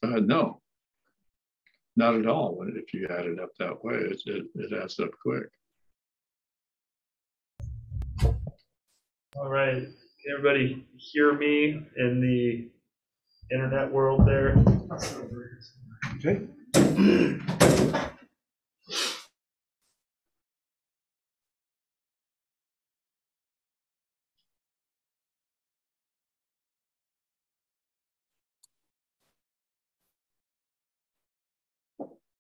No, not at all. If you add it up that way, it adds up quick. All right, can everybody hear me in the internet world there? Okay.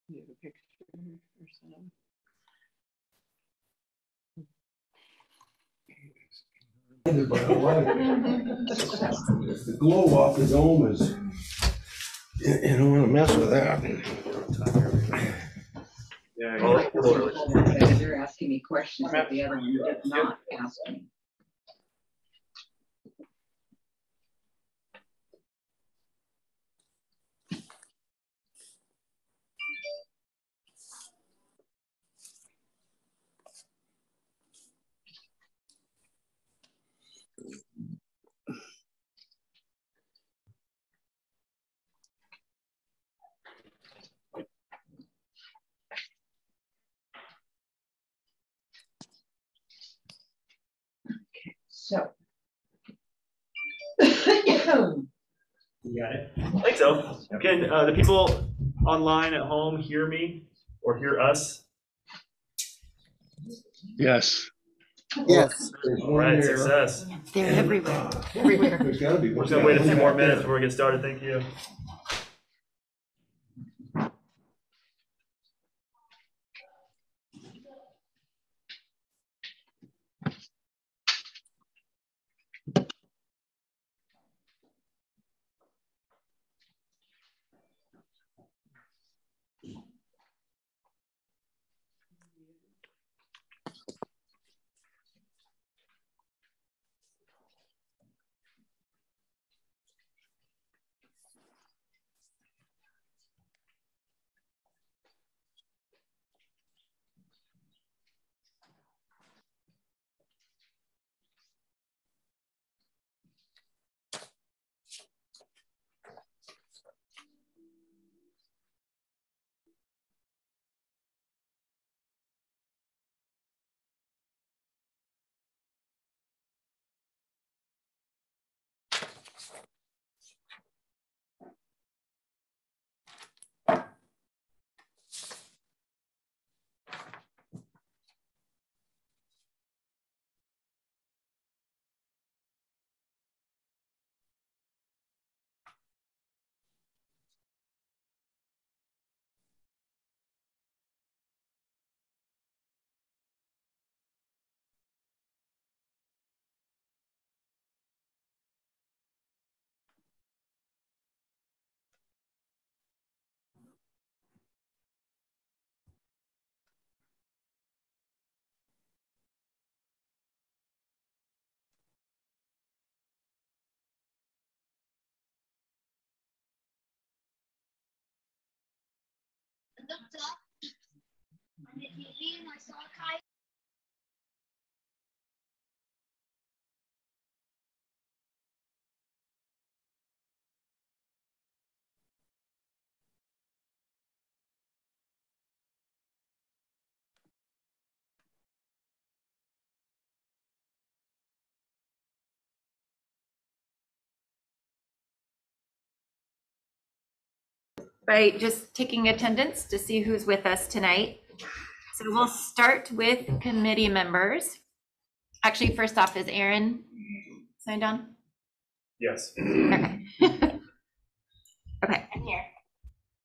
You have a picture or something? The glow off the dome is, you don't want to mess with that. Yeah. They're asking me questions that the other one did not ask me. So, You got it? I think so. Can the people online at home hear me or hear us? Yes. Yes. All right, success. They're everywhere. Everywhere. There's gotta be. We're just gonna wait a few more minutes before we get started. Thank you. Looked up on the TV and I saw a kite. Right, just taking attendance to see who's with us tonight. So we'll start with committee members. Actually, first off, is Aaron signed on? Yes. Okay. Okay, I'm here.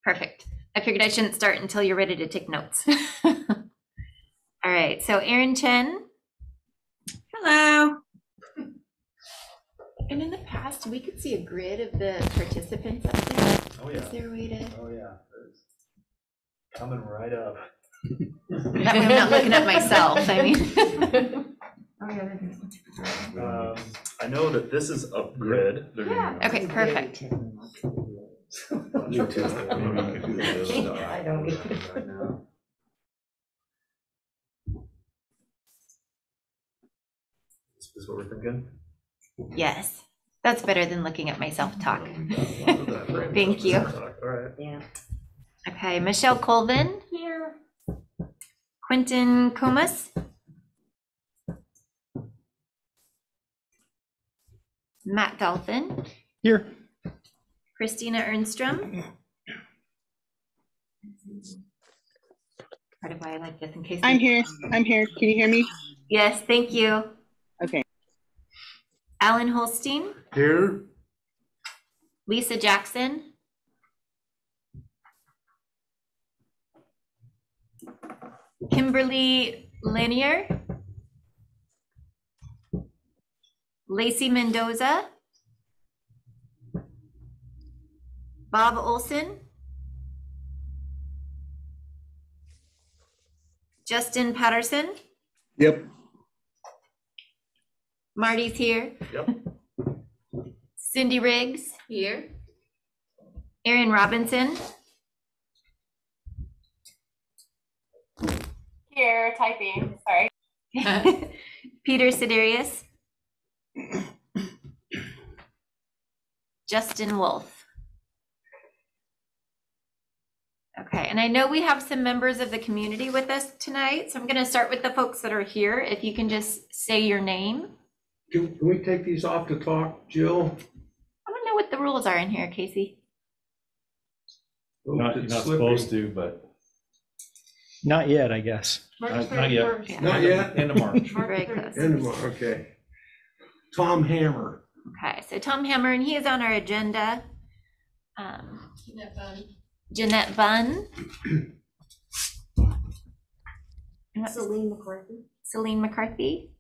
Perfect. I figured I shouldn't start until you're ready to take notes. All right, so Aaron Chen. Hello. And in the past, we could see a grid of the participants up there. Oh yeah. Is there a way to? Oh yeah. It's coming right up. That way I'm not looking at myself. I mean. Oh yeah, that is. I know that this is a grid. Yeah. Okay, perfect. I don't either. Is this what we're thinking? Yes. That's better than looking at myself talk. Thank you. All right. Yeah. Okay, Michelle Colvin. Here. Quentin Comas. Matt Dolphin. Here. Christina Ernstrom. Part of why I like this in case. I'm here. I'm here. Can you hear me? Yes, thank you. Okay. Alan Holstein. Here. Lisa Jackson. Kimberly Lanier. Lacey Mendoza. Bob Olson. Justin Patterson. Yep. Marty's here. Yep. Cindy Riggs. Here. Erin Robinson. Here, typing, sorry. Peter Siderius. Justin Wolf. Okay, and I know we have some members of the community with us tonight, so I'm going to start with the folks that are here. If you can just say your name. Can we take these off to talk, Jill? I don't know what the rules are in here, Casey. You're You're not supposed to, but Not yet, I guess. not yet. Yeah. Not yet? End of March. Very close. Okay. Tom Hammer. Okay, so Tom Hammer, and he is on our agenda. Jeanette Bunn. Celine McCarthy. Celine McCarthy.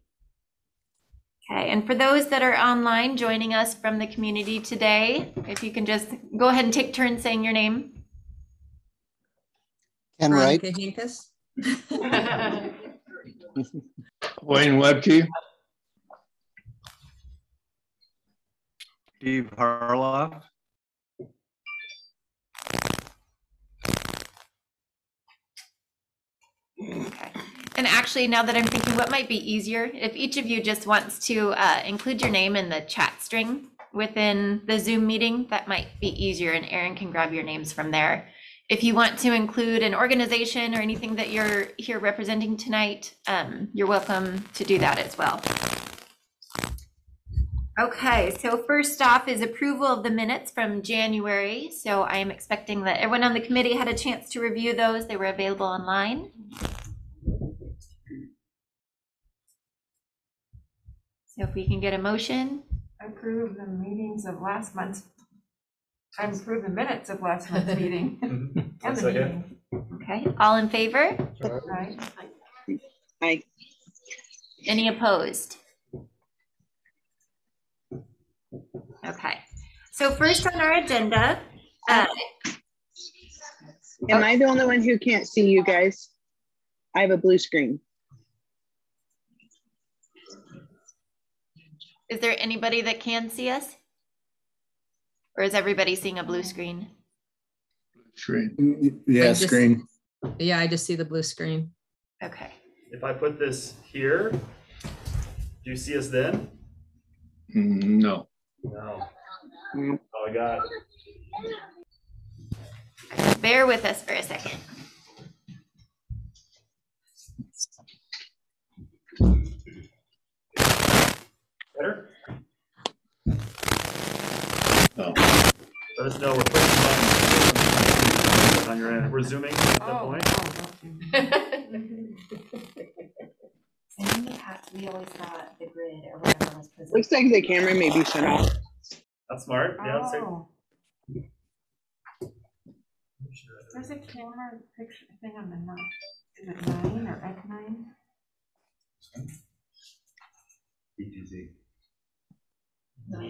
Okay, and for those that are online joining us from the community today, if you can just go ahead and take turns saying your name. Ken Wright. Wayne Webke. Steve Harloff. Okay. And actually, now that I'm thinking, what might be easier, if each of you just wants to include your name in the chat string within the Zoom meeting, that might be easier, and Erin can grab your names from there. If you want to include an organization or anything that you're here representing tonight, you're welcome to do that as well. Okay, so first off is approval of the minutes from January. So I am expecting that everyone on the committee had a chance to review those. They were available online. So if we can get a motion. Approve the meetings of last month's, approve the minutes of last month's meeting. And the meeting. Okay, all in favor? Right. Aye. Any opposed? Okay, so first on our agenda. Am I the only one who can't see you guys? I have a blue screen. Is there anybody that can see us? Or is everybody seeing a blue screen? Screen. Yeah, screen. Yeah, I just see the blue screen. Okay. If I put this here, do you see us then? No. No. Oh, I got it. Bear with us for a second. Better? No. Let us know. We're pushing buttons on your end. We're zooming at that point. In the past, we always saw the grid or whatever was presented. Looks like the camera may be shut off. That's smart. Yeah, let's take. There's a camera picture thing on the map. Is it 9 or F9?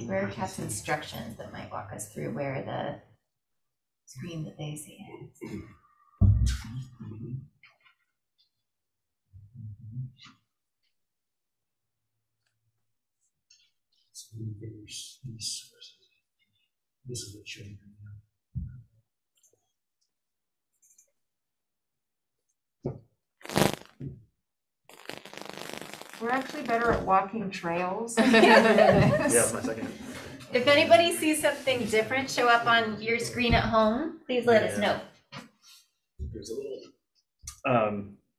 Where has instructions that might walk us through where the screen that they see is. This is what you're doing now. We're actually better at walking trails. Yeah, my second. If anybody sees something different show up on your screen at home, please let us know. There's a little,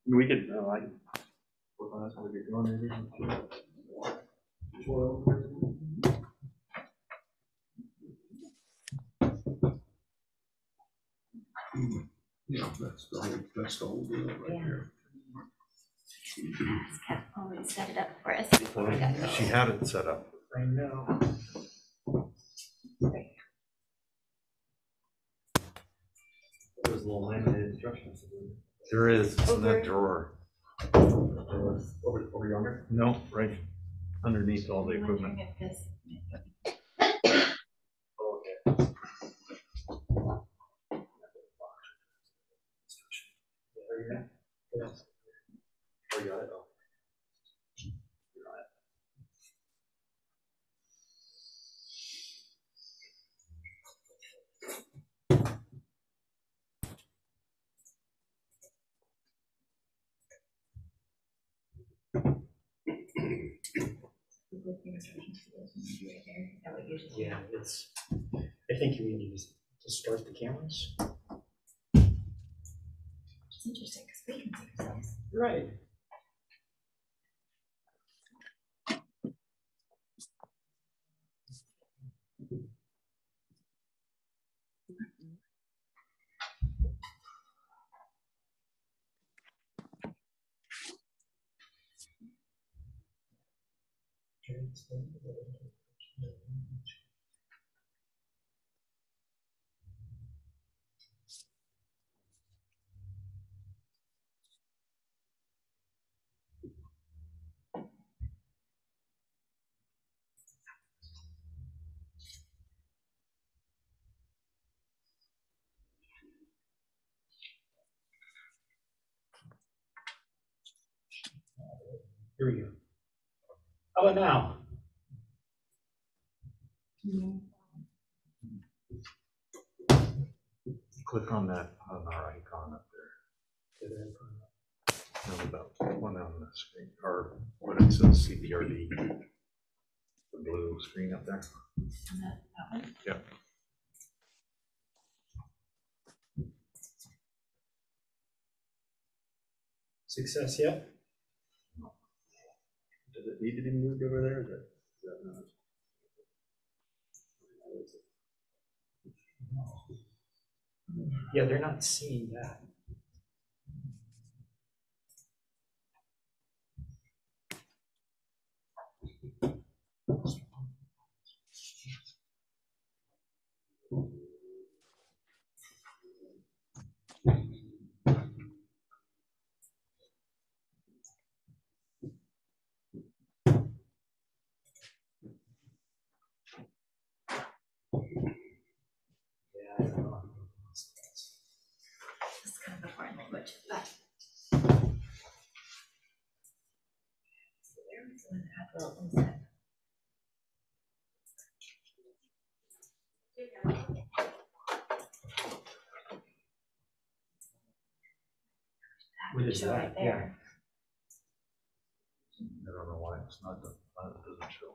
we could, I can work on this while you're going maybe. Yeah, that's the whole deal right here. Kat always set it up for us. She had it set up. I know. There's a little laminated instructions. There is, it's in that drawer. Over yonder? No, right underneath all the equipment. Okay. Oh, you got it? Oh. Yeah, it's, I think you need to start the cameras. It's interesting because we can see ourselves. Right. Here we go. How about now? Click on that, on our icon up there. No, that one on the screen, or what it says CPRD. The blue screen up there. That one? Yep. Success yet? Does it need to be moved over there? Is that not? Yeah, they're not seeing that. This is kind of a foreign language, but. There was one that had a little inset. What is Show that? right there. I don't know why it's not, it doesn't show.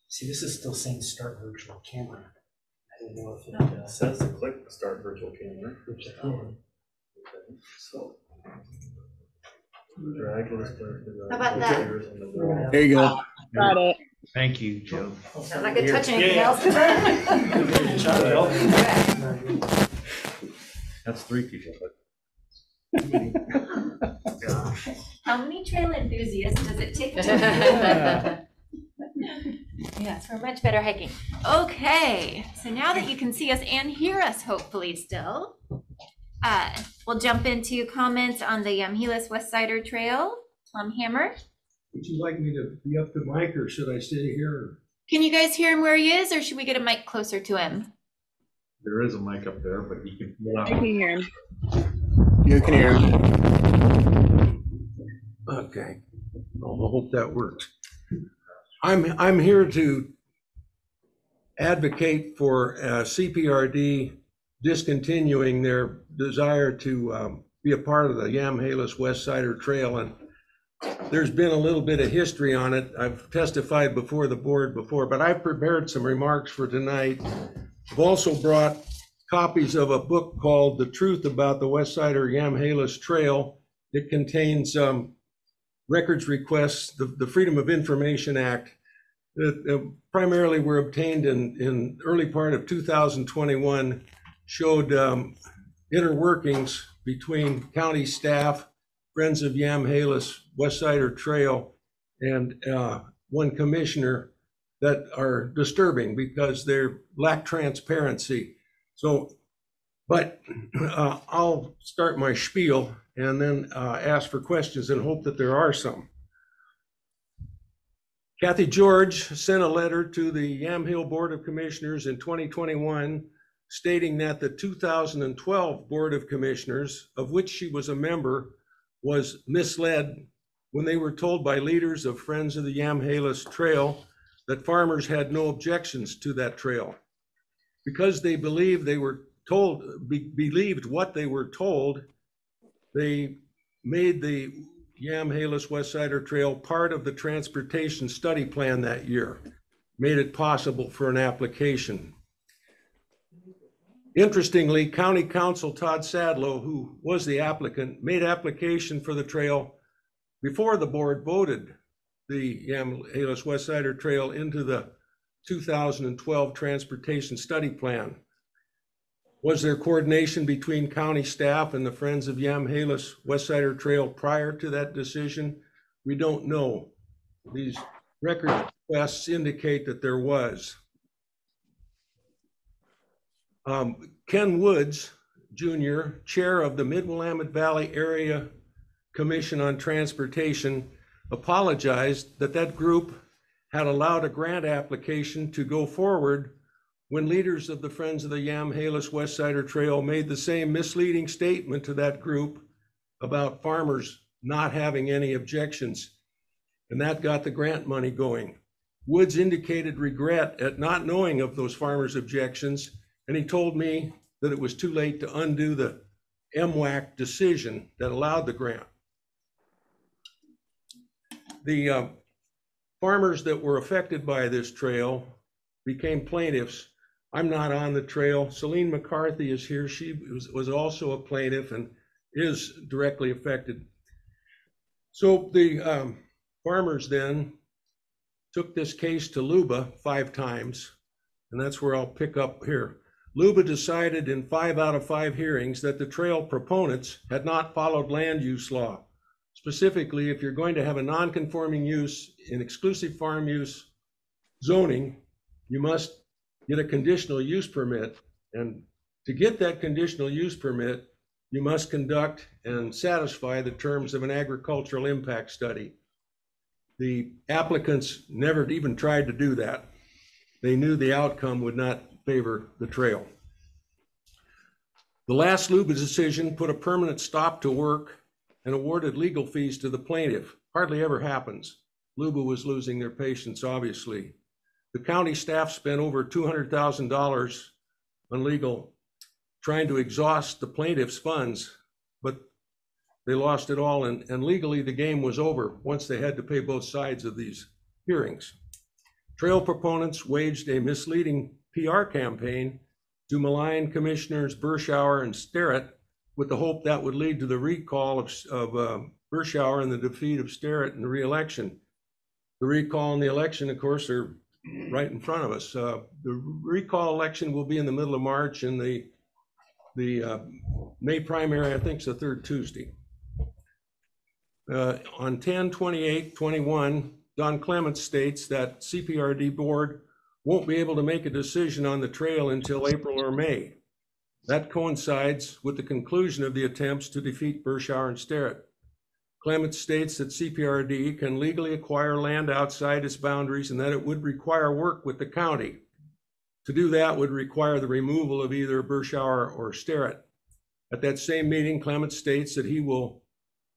See, this is still saying start virtual camera. I don't know if It says to click the start virtual camera. Which I can. So drag this. How about that? There you go. Got it. Thank you, Joe. Not like I touch anything Yeah. else today. Good job, Joe. That's 3 people, but. How many trail enthusiasts does it take to? Yes, we're much better hiking. Okay, so now that you can see us and hear us, hopefully still, we'll jump into comments on the Yamhilis West Sider Trail. Tom Hammer. Would you like me to be up the mic or should I stay here? Can you guys hear him where he is, or should we get a mic closer to him? There is a mic up there, but you can. I can hear him. You can hear him. Okay. I hope that works. I'm here to advocate for CPRD discontinuing their desire to be a part of the Yamhilis West Sider Trail. And there's been a little bit of history on it. I've testified before the board before, but I've prepared some remarks for tonight. I've also brought copies of a book called The Truth About the Westsider Yamhalis Trail. It contains records requests, the Freedom of Information Act, that primarily were obtained in early part of 2021, showed inner workings between county staff, Friends of Yamhalis, Westsider Trail, and one commissioner that are disturbing because they lack transparency. So, but I'll start my spiel and then ask for questions and hope that there are some. Kathy George sent a letter to the Yamhill Board of Commissioners in 2021 stating that the 2012 Board of Commissioners, of which she was a member, was misled when they were told by leaders of Friends of the Yamhalis Trail that farmers had no objections to that trail. Because they believed what they were told, they made the Yamhalis Westsider Trail part of the transportation study plan that year, made it possible for an application. Interestingly, County Counsel Todd Sadlow, who was the applicant, made application for the trail before the board voted the Yamhalis Westsider Trail into the 2012 Transportation Study Plan. Was there coordination between county staff and the Friends of Yamhalis Westsider Trail prior to that decision? We don't know. These record requests indicate that there was. Ken Woods, Jr., chair of the Mid-Willamette Valley Area Commission on Transportation, apologized that that group had allowed a grant application to go forward when leaders of the Friends of the Yamhalis Westsider Trail made the same misleading statement to that group about farmers not having any objections, and that got the grant money going. Woods indicated regret at not knowing of those farmers' objections, and he told me that it was too late to undo the MWAC decision that allowed the grant. The farmers that were affected by this trail became plaintiffs. I'm not on the trail. Celine McCarthy is here. She was also a plaintiff and is directly affected. So the farmers then took this case to LUBA 5 times, and that's where I'll pick up here. LUBA decided in 5 out of 5 hearings that the trail proponents had not followed land use law. Specifically, if you're going to have a non-conforming use in exclusive farm use zoning, you must get a conditional use permit. And to get that conditional use permit, you must conduct and satisfy the terms of an agricultural impact study. The applicants never even tried to do that. They knew the outcome would not favor the trail. The last LUBA decision put a permanent stop to work and awarded legal fees to the plaintiff. Hardly ever happens. LUBA was losing their patience, obviously. The county staff spent over $200,000 on legal, trying to exhaust the plaintiff's funds, but they lost it all, and legally the game was over once they had to pay both sides of these hearings. Trail proponents waged a misleading PR campaign to malign Commissioners Bershauer and Sterrett with the hope that would lead to the recall of Bershauer and the defeat of Sterrett in the re-election. The recall and the election, of course, are right in front of us. The recall election will be in the middle of March, and the May primary, I think, is the 3rd Tuesday. On 10/28/21, Don Clements states that CPRD board won't be able to make a decision on the trail until April or May. That coincides with the conclusion of the attempts to defeat Bershauer and Sterrett. Clements states that CPRD can legally acquire land outside its boundaries and that it would require work with the county. To do that would require the removal of either Bershauer or Sterrett. At that same meeting, Clements states that he will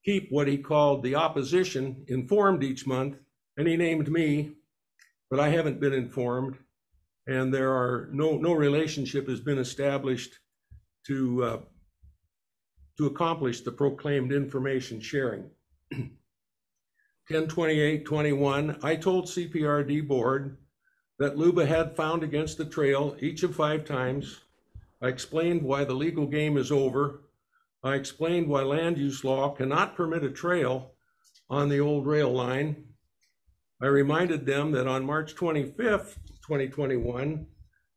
keep what he called the opposition informed each month, and he named me, but I haven't been informed, and there are no relationship has been established to accomplish the proclaimed information sharing. 10/28/21, I told CPRD board that Luba had found against the trail each of 5 times. I explained why the legal game is over. I explained why land use law cannot permit a trail on the old rail line. I reminded them that on March 25th, 2021,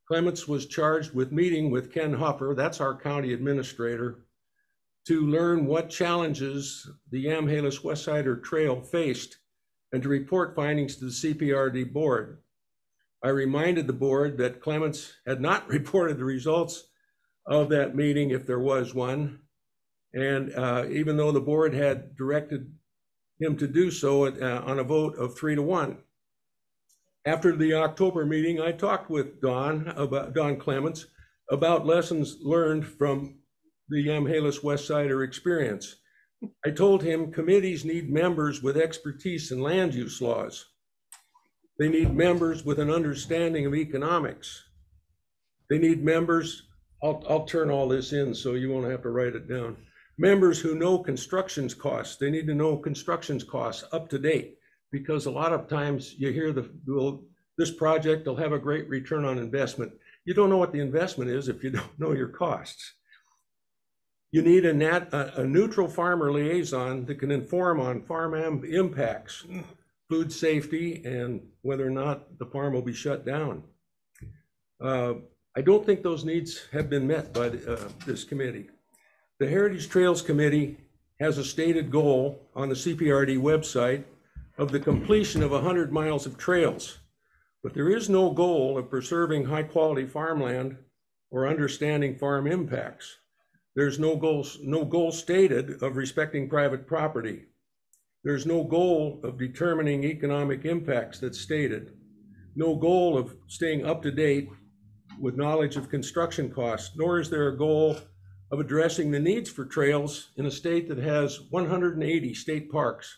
Clements was charged with meeting with Ken Hupper, that's our county administrator, to learn what challenges the Yamhalis West Sider Trail faced and to report findings to the CPRD board. I reminded the board that Clements had not reported the results of that meeting if there was one. And even though the board had directed him to do so on a vote of 3-1. After the October meeting, I talked with Don Clements about lessons learned from the Yamhalis West Sider experience. I told him committees need members with expertise in land use laws. They need members with an understanding of economics. They need members, I'll turn all this in so you won't have to write it down. Members who know construction costs. They need to know construction costs up to date, because a lot of times you hear this project will have a great return on investment. You don't know what the investment is if you don't know your costs. You need a neutral farmer liaison that can inform on farm impacts, food safety, and whether or not the farm will be shut down. I don't think those needs have been met by this committee. The Heritage Trails Committee has a stated goal on the CPRD website of the completion of 100 miles of trails, but there is no goal of preserving high quality farmland or understanding farm impacts. There's no goal stated of respecting private property. There's no goal of determining economic impacts that's stated. No goal of staying up to date with knowledge of construction costs, nor is there a goal of addressing the needs for trails in a state that has 180 state parks,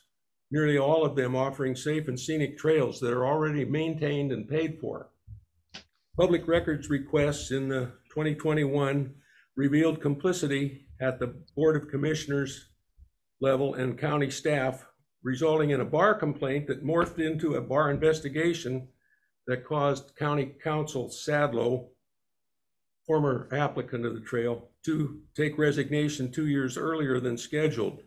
nearly all of them offering safe and scenic trails that are already maintained and paid for. Public records requests in the 2021 revealed complicity at the Board of Commissioners level and county staff, resulting in a bar complaint that morphed into a bar investigation that caused County Counsel Sadlow, former applicant of the trail, to take resignation 2 years earlier than scheduled.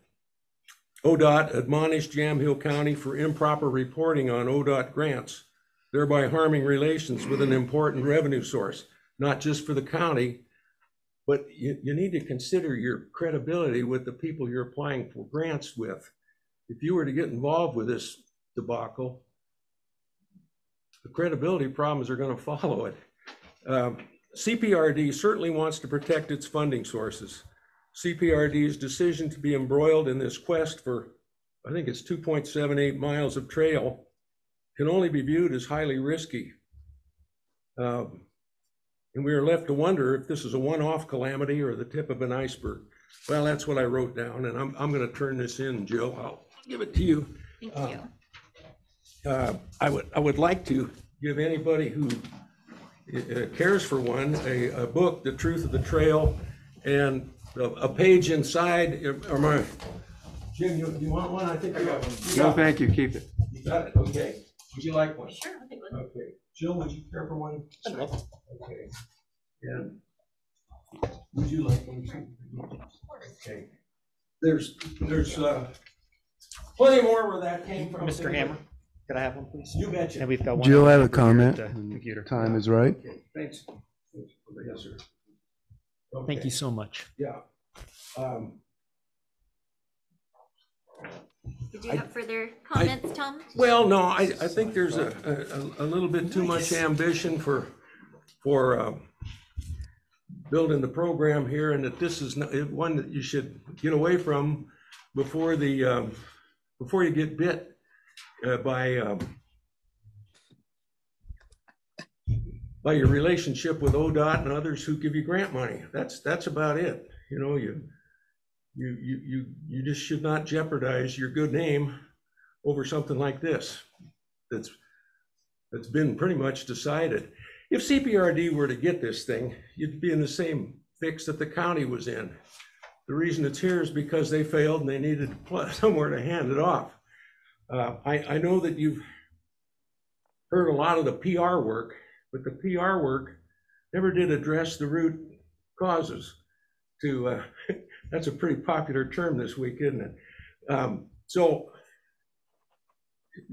ODOT admonished Yamhill County for improper reporting on ODOT grants, thereby harming relations with an important revenue source, not just for the county, but you need to consider your credibility with the people you're applying for grants with. If you were to get involved with this debacle, the credibility problems are going to follow it. CPRD certainly wants to protect its funding sources. CPRD's decision to be embroiled in this quest for, I think it's 2.78 miles of trail, can only be viewed as highly risky. And we are left to wonder if this is a one-off calamity or the tip of an iceberg. Well, that's what I wrote down, and I'm going to turn this in, Jill. I'll give it to you. Thank you. I would like to give anybody who cares for one a book, The Truth of the Trail, and a page inside. Jim, you want one? I think I got one. No, thank you. Keep it. You got it. Okay. Would you like one? Sure, I'll take one. Okay. Jill, would you care for one? Okay. And would you like one too? Okay. There's plenty more where that came from. Mr. Hammer, could I have one, please? You betcha. And we've got one. Jill had a over here comment. at the computer. Time is right. Okay. Thanks. Yes, sir. Thank you so much. Yeah. Did you have further comments, Tom? Well, no, I think there's a little bit too much ambition for building the program here, and that this is one that you should get away from before you get bit by your relationship with ODOT and others who give you grant money. That's about it. You know, you just should not jeopardize your good name over something like this that's been pretty much decided. If CPRD were to get this thing, you'd be in the same fix that the county was in. The reason it's here is because they failed and they needed somewhere to hand it off. I know that you've heard a lot of the PR work, but the PR work never did address the root causes to, that's a pretty popular term this week, isn't it? So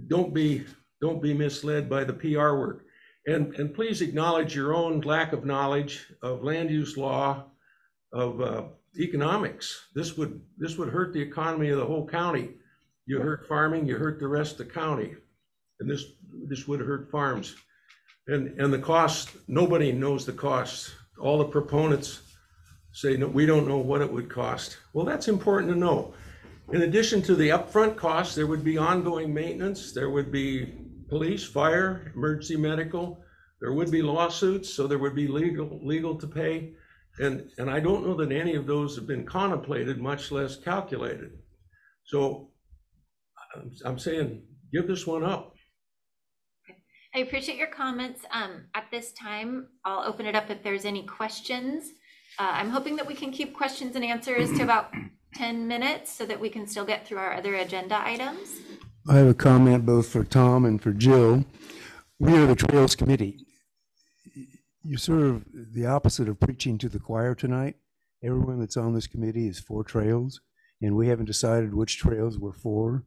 don't be misled by the PR work. And please acknowledge your own lack of knowledge of land use law, of economics. This would hurt the economy of the whole county. You hurt farming, you hurt the rest of the county. And this would hurt farms. And the cost, nobody knows the costs. All the proponents say, no, we don't know what it would cost. Well, that's important to know. In addition to the upfront costs, there would be ongoing maintenance. There would be police, fire, emergency medical. There would be lawsuits, so there would be legal to pay. And I don't know that any of those have been contemplated, much less calculated. So I'm saying, give this one up. I appreciate your comments. At this time, I'll open it up if there's any questions. I'm hoping that we can keep questions and answers to about 10 minutes so that we can still get through our other agenda items. I have a comment both for Tom and for Jill. We are the Trails Committee. You're sort of the opposite of preaching to the choir tonight. Everyone that's on this committee is for trails, and we haven't decided which trails we're for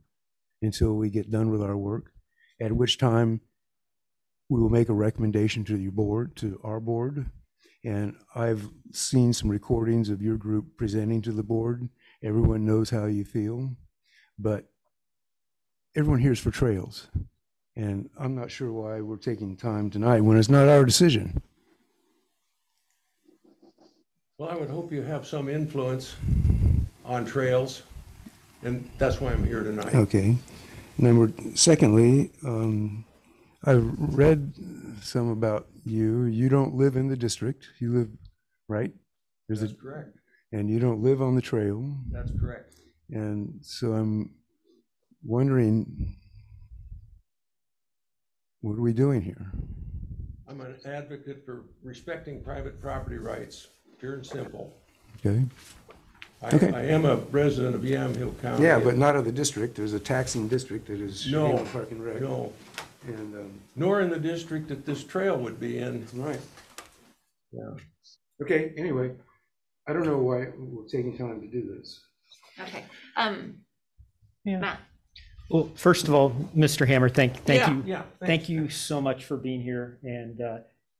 until we get done with our work, at which time we will make a recommendation to your board, to our board. And I've seen some recordings of your group presenting to the board. Everyone knows how you feel, but everyone here is for trails. And I'm not sure why we're taking time tonight when it's not our decision. Well, I would hope you have some influence on trails, and that's why I'm here tonight. Okay. Secondly, I've read some about you. You don't live in the district. You live, right? That's correct. And you don't live on the trail. That's correct. And so I'm wondering, what are we doing here? I'm an advocate for respecting private property rights, pure and simple. Okay. I am a resident of Yamhill County. Yeah, but not of the district. There's a taxing district that is no Park and Rec. No. And nor in the district that this trail would be in. Right. Yeah. Okay. Anyway, I don't know why we're taking time to do this. Okay. Yeah. Matt. Well, first of all, Mr. Hammer, thank you. Yeah, thank you so much for being here. And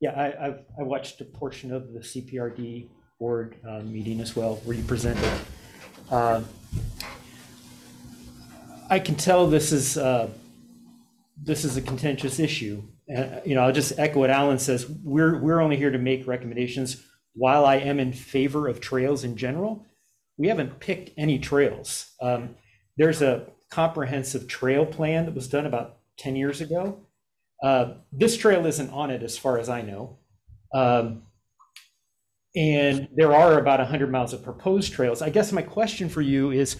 I watched a portion of the CPRD board meeting as well, where you presented. I can tell this is a contentious issue. And I'll just echo what Alan says. We're only here to make recommendations. While I am in favor of trails in general, we haven't picked any trails. There's a comprehensive trail plan that was done about 10 years ago. This trail isn't on it as far as I know. And there are about 100 miles of proposed trails. I guess my question for you is,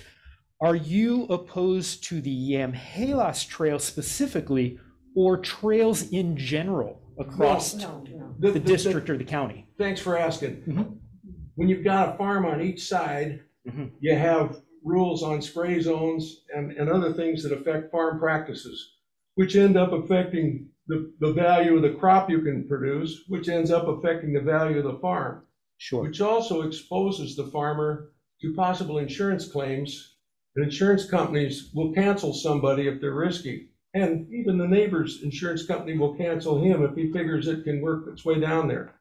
are you opposed to the Yamhalos Trail specifically, or trails in general across the district or the county? Thanks for asking. Mm-hmm. When you've got a farm on each side, you have rules on spray zones and other things that affect farm practices, which end up affecting the value of the crop you can produce, which ends up affecting the value of the farm. Sure. Which also exposes the farmer to possible insurance claims. And insurance companies will cancel somebody if they're risky. And even the neighbor's insurance company will cancel him if he figures it can work its way down there.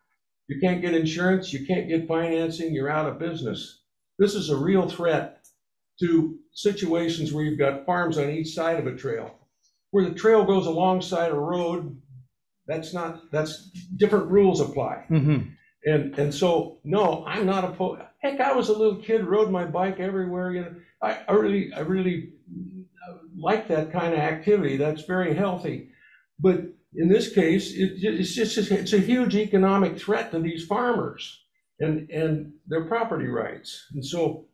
You can't get insurance, you can't get financing, you're out of business. This is a real threat to situations where you've got farms on each side of a trail. Where the trail goes alongside a road, that's different rules apply. Mm-hmm. And so, no, I'm not opposed. Heck, I was a little kid, rode my bike everywhere. I really like that kind of activity. That's very healthy. But in this case, it's a huge economic threat to these farmers and their property rights. And so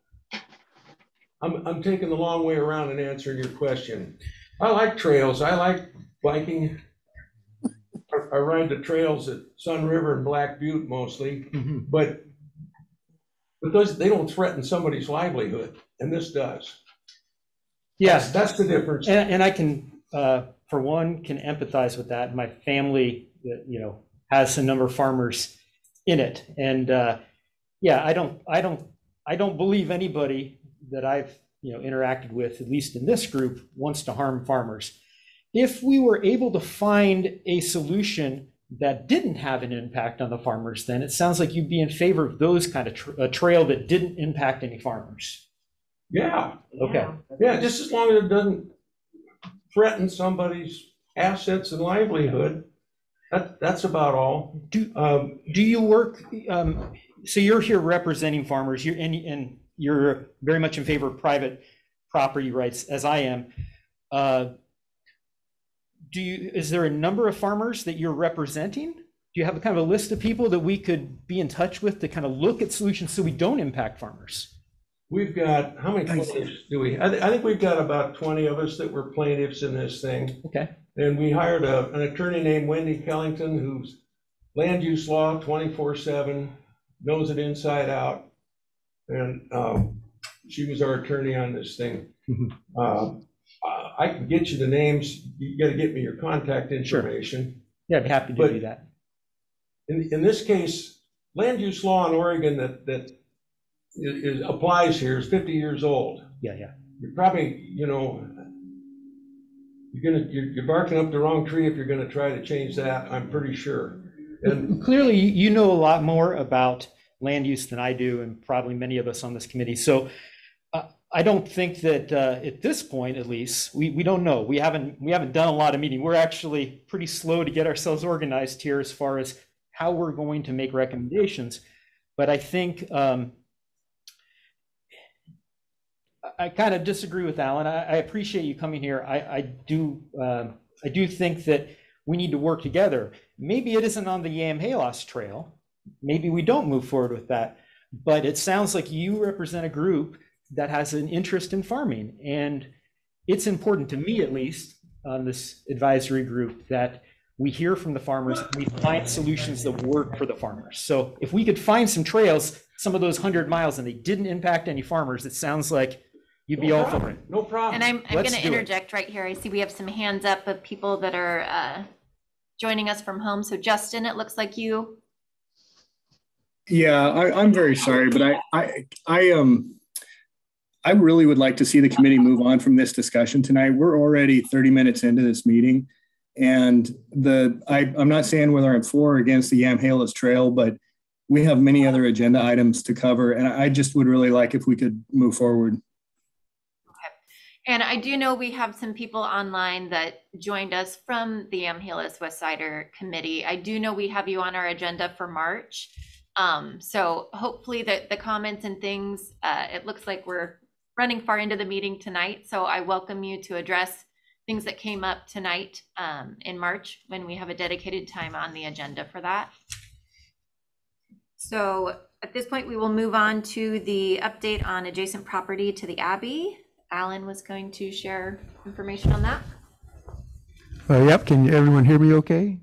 I'm taking the long way around and answering your question. I like trails. I like biking. I ride the trails at Sun River and Black Butte mostly, but they don't threaten somebody's livelihood, and this does. Yeah, That's the difference. And I can, for one, can empathize with that. My family, has a number of farmers in it, and yeah, I don't believe anybody that I've interacted with, at least in this group, wants to harm farmers. If we were able to find a solution that didn't have an impact on the farmers, then it sounds like you'd be in favor of those kind of a trail that didn't impact any farmers. Yeah. Okay. Yeah, just as long as it doesn't threaten somebody's assets and livelihood. That's about all. Do you work? So you're here representing farmers. And you're very much in favor of private property rights, as I am. Is there a number of farmers that you're representing? Do you have kind of a list of people that we could be in touch with to kind of look at solutions so we don't impact farmers? We've got, how many plaintiffs do we? I think we've got about 20 of us that were plaintiffs in this thing. Okay. And we hired an attorney named Wendy Kellington, who's land use law 24/7, knows it inside out. And she was our attorney on this thing. I can get you the names. You got to get me your contact information. Sure. Yeah, I'd be happy to do that. In this case, land use law in Oregon that applies here is 50 years old. Yeah. You're probably, you're barking up the wrong tree if you're going to try to change that. I'm pretty sure. And clearly, you know a lot more about land use than I do, and probably many of us on this committee. So I don't think that at this point, at least, we don't know. We haven't done a lot of meeting. We're actually pretty slow to get ourselves organized here as far as how we're going to make recommendations. But I think I kind of disagree with Alan. I appreciate you coming here. I do think that we need to work together. Maybe it isn't on the Yamhalos Trail. Maybe we don't move forward with that. But it sounds like you represent a group that has an interest in farming. And it's important to me, at least, on this advisory group, that we hear from the farmers, we find solutions that work for the farmers. So if we could find some trails, some of those 100 miles, and they didn't impact any farmers, it sounds like you'd be all for it. No problem. And I'm going to interject right here. I see we have some hands up of people that are joining us from home. So Justin, it looks like you. Yeah, I'm very sorry, but I really would like to see the committee move on from this discussion tonight. We're already 30 minutes into this meeting, and I'm not saying whether I'm for or against the Yamhalos Trail, but we have many other agenda items to cover, and I just would really like if we could move forward. Okay. And I do know we have some people online that joined us from the Yamhalos Westsider Committee. I do know we have you on our agenda for March. So hopefully the comments and things, it looks like we're running far into the meeting tonight. So I welcome you to address things that came up tonight in March when we have a dedicated time on the agenda for that. So at this point, we will move on to the update on adjacent property to the Abbey. Alan was going to share information on that. Yep, can everyone hear me okay?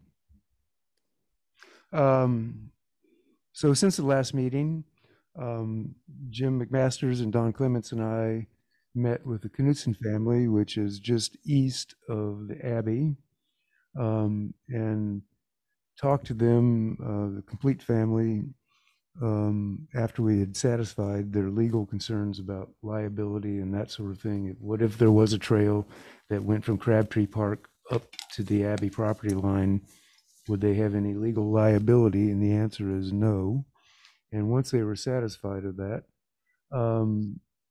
So since the last meeting, Jim McMasters and Don Clements and I met with the Knudsen family, which is just east of the Abbey, and talked to them, the complete family, after we had satisfied their legal concerns about liability and that sort of thing. What if there was a trail that went from Crabtree Park up to the Abbey property line? Would they have any legal liability? And the answer is no. And once they were satisfied of that,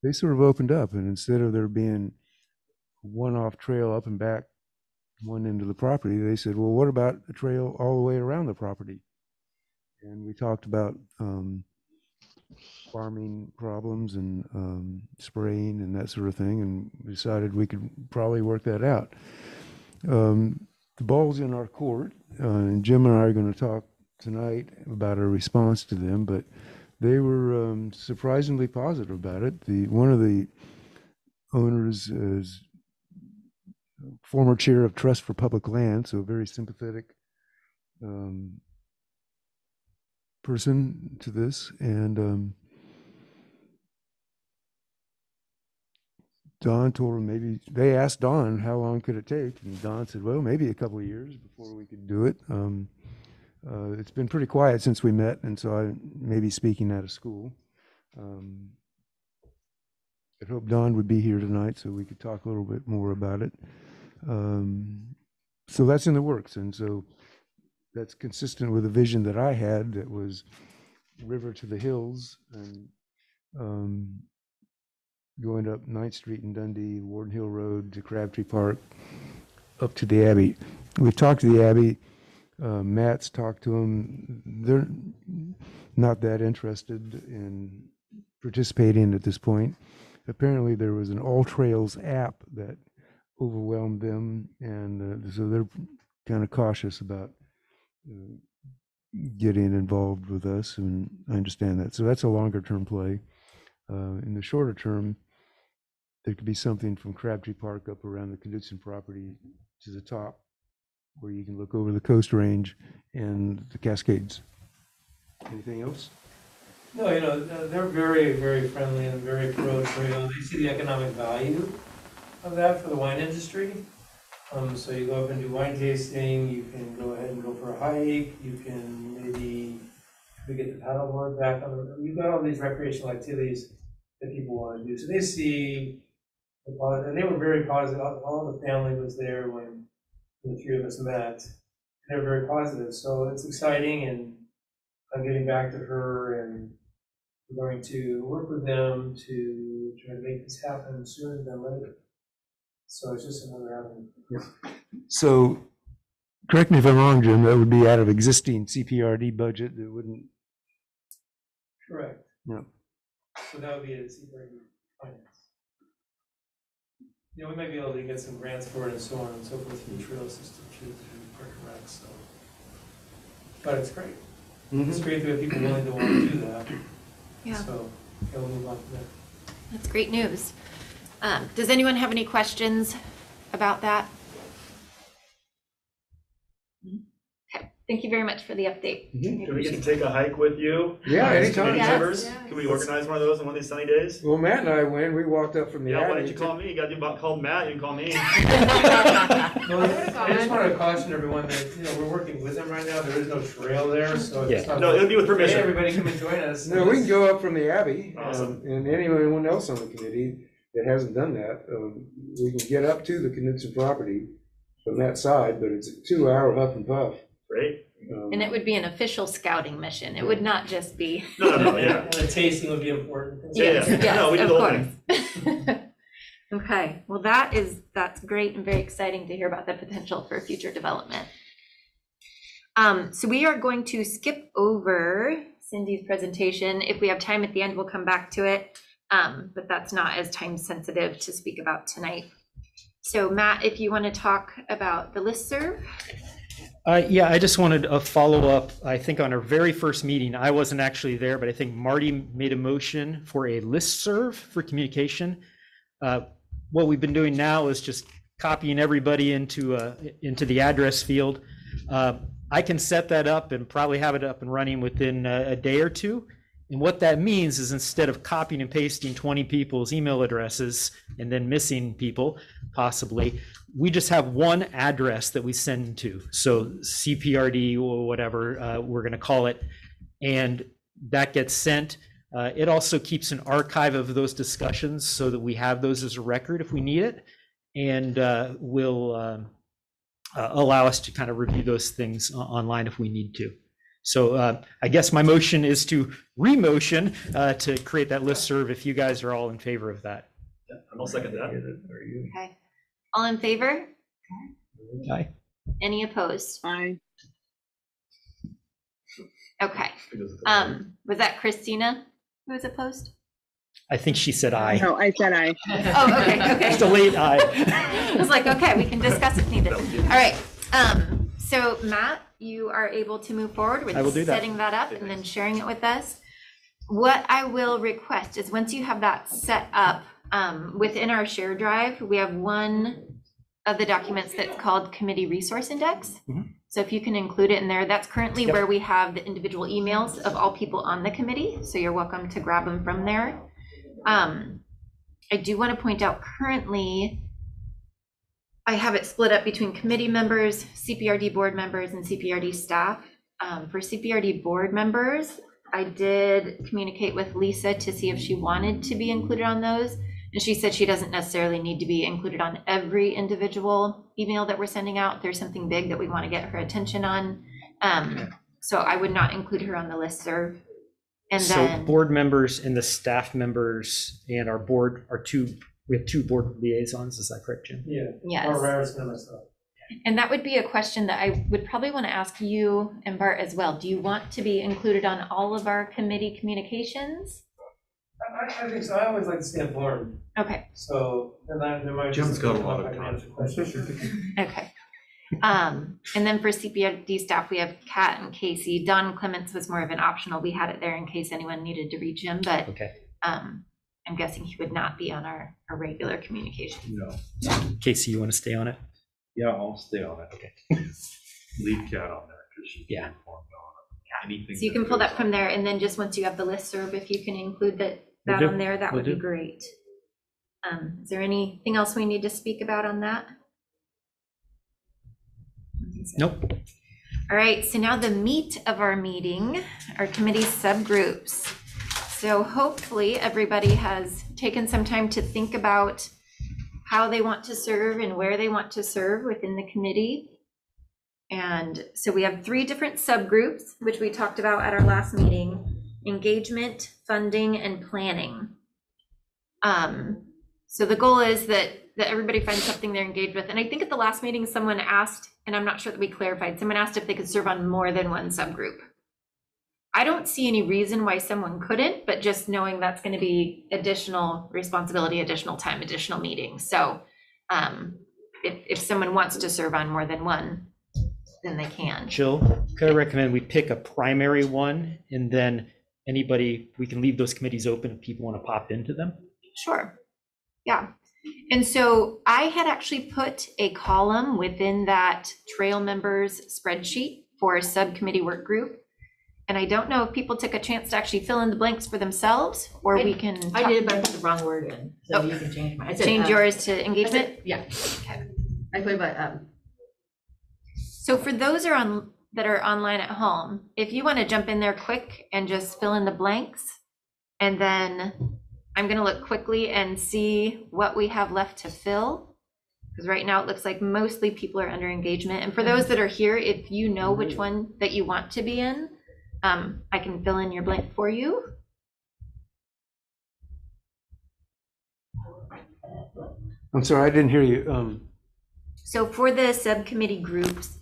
they sort of opened up. And instead of there being one-off trail up and back one end of the property, they said, well, what about a trail all the way around the property? And we talked about farming problems and spraying and that sort of thing, and decided we could probably work that out. The ball's in our court, and Jim and I are going to talk tonight about our response to them, but they were surprisingly positive about it. One of the owners is former chair of Trust for Public Land, so a very sympathetic person to this, and Don told him maybe, they asked Don how long could it take, and Don said, well, maybe a couple of years before we could do it. It's been pretty quiet since we met, and so I may be speaking out of school. I hope Don would be here tonight so we could talk a little bit more about it. So that's in the works, and so that's consistent with a vision that I had that was river to the hills and going up 9th Street in Dundee, Warden Hill Road to Crabtree Park, up to the Abbey. We've talked to the Abbey. Matt's talked to them. They're not that interested in participating at this point. Apparently there was an All Trails app that overwhelmed them, and so they're kind of cautious about getting involved with us, and I understand that. So that's a longer term play. In the shorter term, there could be something from Crabtree Park up around the Knudsen property to the top, where you can look over the Coast Range and the Cascades. Anything else? No, you know, they're very, very friendly and very pro-trail. They see the economic value of that for the wine industry. So you go up and do wine tasting, you can go ahead and go for a hike, you can maybe get the paddleboard back on the, you've got all these recreational activities that people want to do. So they see the positive, and they were very positive. All the family was there when the three of us met. They were very positive. So it's exciting, and I'm getting back to her, and we're going to work with them to try to make this happen sooner than later. So it's just another avenue. Yeah. So, correct me if I'm wrong, Jim, that would be out of existing CPRD budget, that wouldn't? Correct. Yeah. So that would be a CPRD finance. You know, we might be able to get some grants for it and so on and so forth through the trail system, through Park and Rec, so. But it's great. Mm-hmm. It's great to have people willing to want to do that. Yeah. So, yeah, we'll move on from there. That's great news. Does anyone have any questions about that? Okay, thank you very much for the update. Can we get to take a hike with you? Yeah, anytime. Members? Can we organize one of those on one of these sunny days? Well, Matt and I went, we walked up from the Yeah, Abbey. why didn't you call me? You got to call Matt, you can call me. Well, I just want to caution everyone that, you know, we're working with them right now. There is no trail there, so it's not. No, it'll be with permission. Hey, everybody come and join us. No, we can go up from the Abbey. Awesome. And anyone else on the committee that hasn't done that, we can get up to the Knudsen property from that side, but it's a 2-hour huff and puff. Great. And it would be an official scouting mission. It would not just be. No, yeah. And the tasting would be important. Yes, yeah. No, we do the whole thing. Okay, well that's great and very exciting to hear about the potential for future development. So we are going to skip over Cindy's presentation. If we have time at the end, we'll come back to it. But that's not as time sensitive to speak about tonight. So Matt, if you want to talk about the listserv. Yeah, I just wanted a follow-up. I think on our very first meeting, I wasn't actually there, but I think Marty made a motion for a listserv for communication. What we've been doing now is just copying everybody into the address field. I can set that up and probably have it up and running within a day or two. And what that means is instead of copying and pasting 20 people's email addresses and then missing people, possibly, we just have one address that we send to. So CPRD or whatever we're going to call it, and that gets sent. It also keeps an archive of those discussions so that we have those as a record if we need it, and will allow us to kind of review those things online if we need to. So I guess my motion is to re-motion to create that listserv if you guys are all in favor of that. Yeah, I'll second that. Okay. All in favor? Aye. Any opposed? Aye. Okay. Was that Christina who was opposed? I think she said aye. No, I said aye. Oh, okay. Just a late aye. I was like, okay, we can discuss if needed. All right. So Matt, you are able to move forward with setting that up and then sharing it with us. What I will request is once you have that set up, within our share drive, we have one of the documents that's called Committee Resource Index. Mm-hmm. So if you can include it in there, that's currently where we have the individual emails of all people on the committee. So you're welcome to grab them from there. I do want to point out currently, I have it split up between committee members, CPRD board members, and CPRD staff. For CPRD board members, I did communicate with Lisa to see if she wanted to be included on those. And she said she doesn't necessarily need to be included on every individual email that we're sending out. If there's something big that we want to get her attention on. So I would not include her on the listserv. And so then board members and the staff members and our board are we have two board liaisons. Is that correct, Jim? Yeah. Yes. Or Rarison and myself. And that would be a question that I would probably want to ask you and Bart as well. Do you want to be included on all of our committee communications? I think so. I always like to stay informed. Okay. So, and there might Jim's got a lot I of can time. answer questions. Okay. And then for CPRD staff, we have Kat and Casey. Don Clements was more of an optional. We had it there in case anyone needed to reach him, but okay. I'm guessing he would not be on our regular communication. No. Casey, you want to stay on it? Yeah, I'll stay on it. Okay. Leave Kat on there because she's Yeah. informed on anything. So you can pull that from there, and then just once you have the listserv, if you can include that Will do. on there, that Will would be do. great. Is there anything else we need to speak about on that? Nope. All right, so now the meat of our meeting, our committee subgroups. So hopefully everybody has taken some time to think about how they want to serve and where they want to serve within the committee. And so we have 3 different subgroups, which we talked about at our last meeting: engagement, funding, and planning. So the goal is that everybody finds something they're engaged with. And I think at the last meeting, someone asked, and I'm not sure that we clarified, someone asked if they could serve on more than one subgroup. I don't see any reason why someone couldn't, but just knowing that's going to be additional responsibility, additional time, additional meetings. So if someone wants to serve on more than one, then they can. Jill, could I recommend we pick a primary one, and then we can leave those committees open if people want to pop into them? Sure. Yeah. And so I had actually put a column within that trail members spreadsheet for a subcommittee work group. And I don't know if people took a chance to actually fill in the blanks for themselves, or we can. I did, but I put the wrong word in, so you can change mine. Change yours to engagement? Yeah. Okay. I put about, So for those that are online at home, if you want to jump in there quick and just fill in the blanks, and then I'm going to look quickly and see what we have left to fill. Because right now it looks like mostly people are under engagement. And for those that are here, if you know which one that you want to be in, I can fill in your blank for you. I'm sorry, I didn't hear you. So for the subcommittee groups,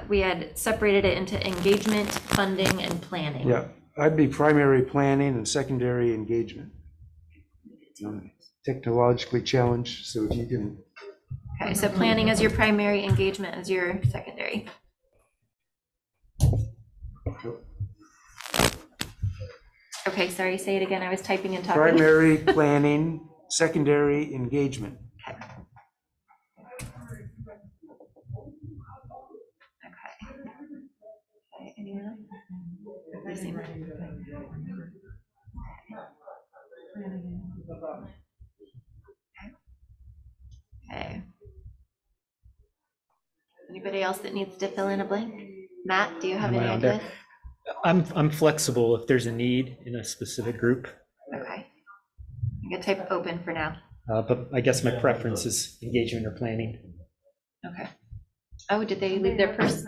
we had separated it into engagement, funding, and planning. Yeah, I'd be primary planning and secondary engagement. Technologically challenged, so if you can. Okay, so planning is your primary, engagement is your secondary. Okay, sorry, say it again. I was typing and talking. Primary planning, secondary engagement. Okay. Okay, anyone else? Okay. Anybody else that needs to fill in a blank? Matt, do you have any ideas? I'm flexible if there's a need in a specific group. Okay. I'm gonna type open for now. But I guess my preference is engagement or planning. Okay. Oh, did they leave their purse?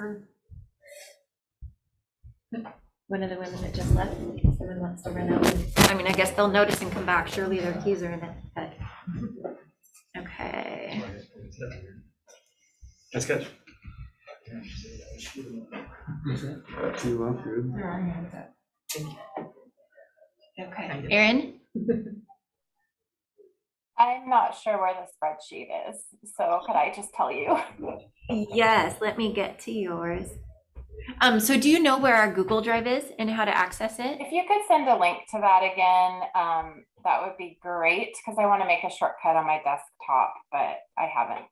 One of the women that just left, in case someone wants to run out. I mean, I guess they'll notice and come back. Surely their keys are in it, but. Okay. That's good. Okay, Erin? I'm not sure where the spreadsheet is, so could I just tell you? Yes, let me get to yours. So do you know where our Google Drive is and how to access it? If you could send a link to that again, that would be great, because I want to make a shortcut on my desktop, but I haven't.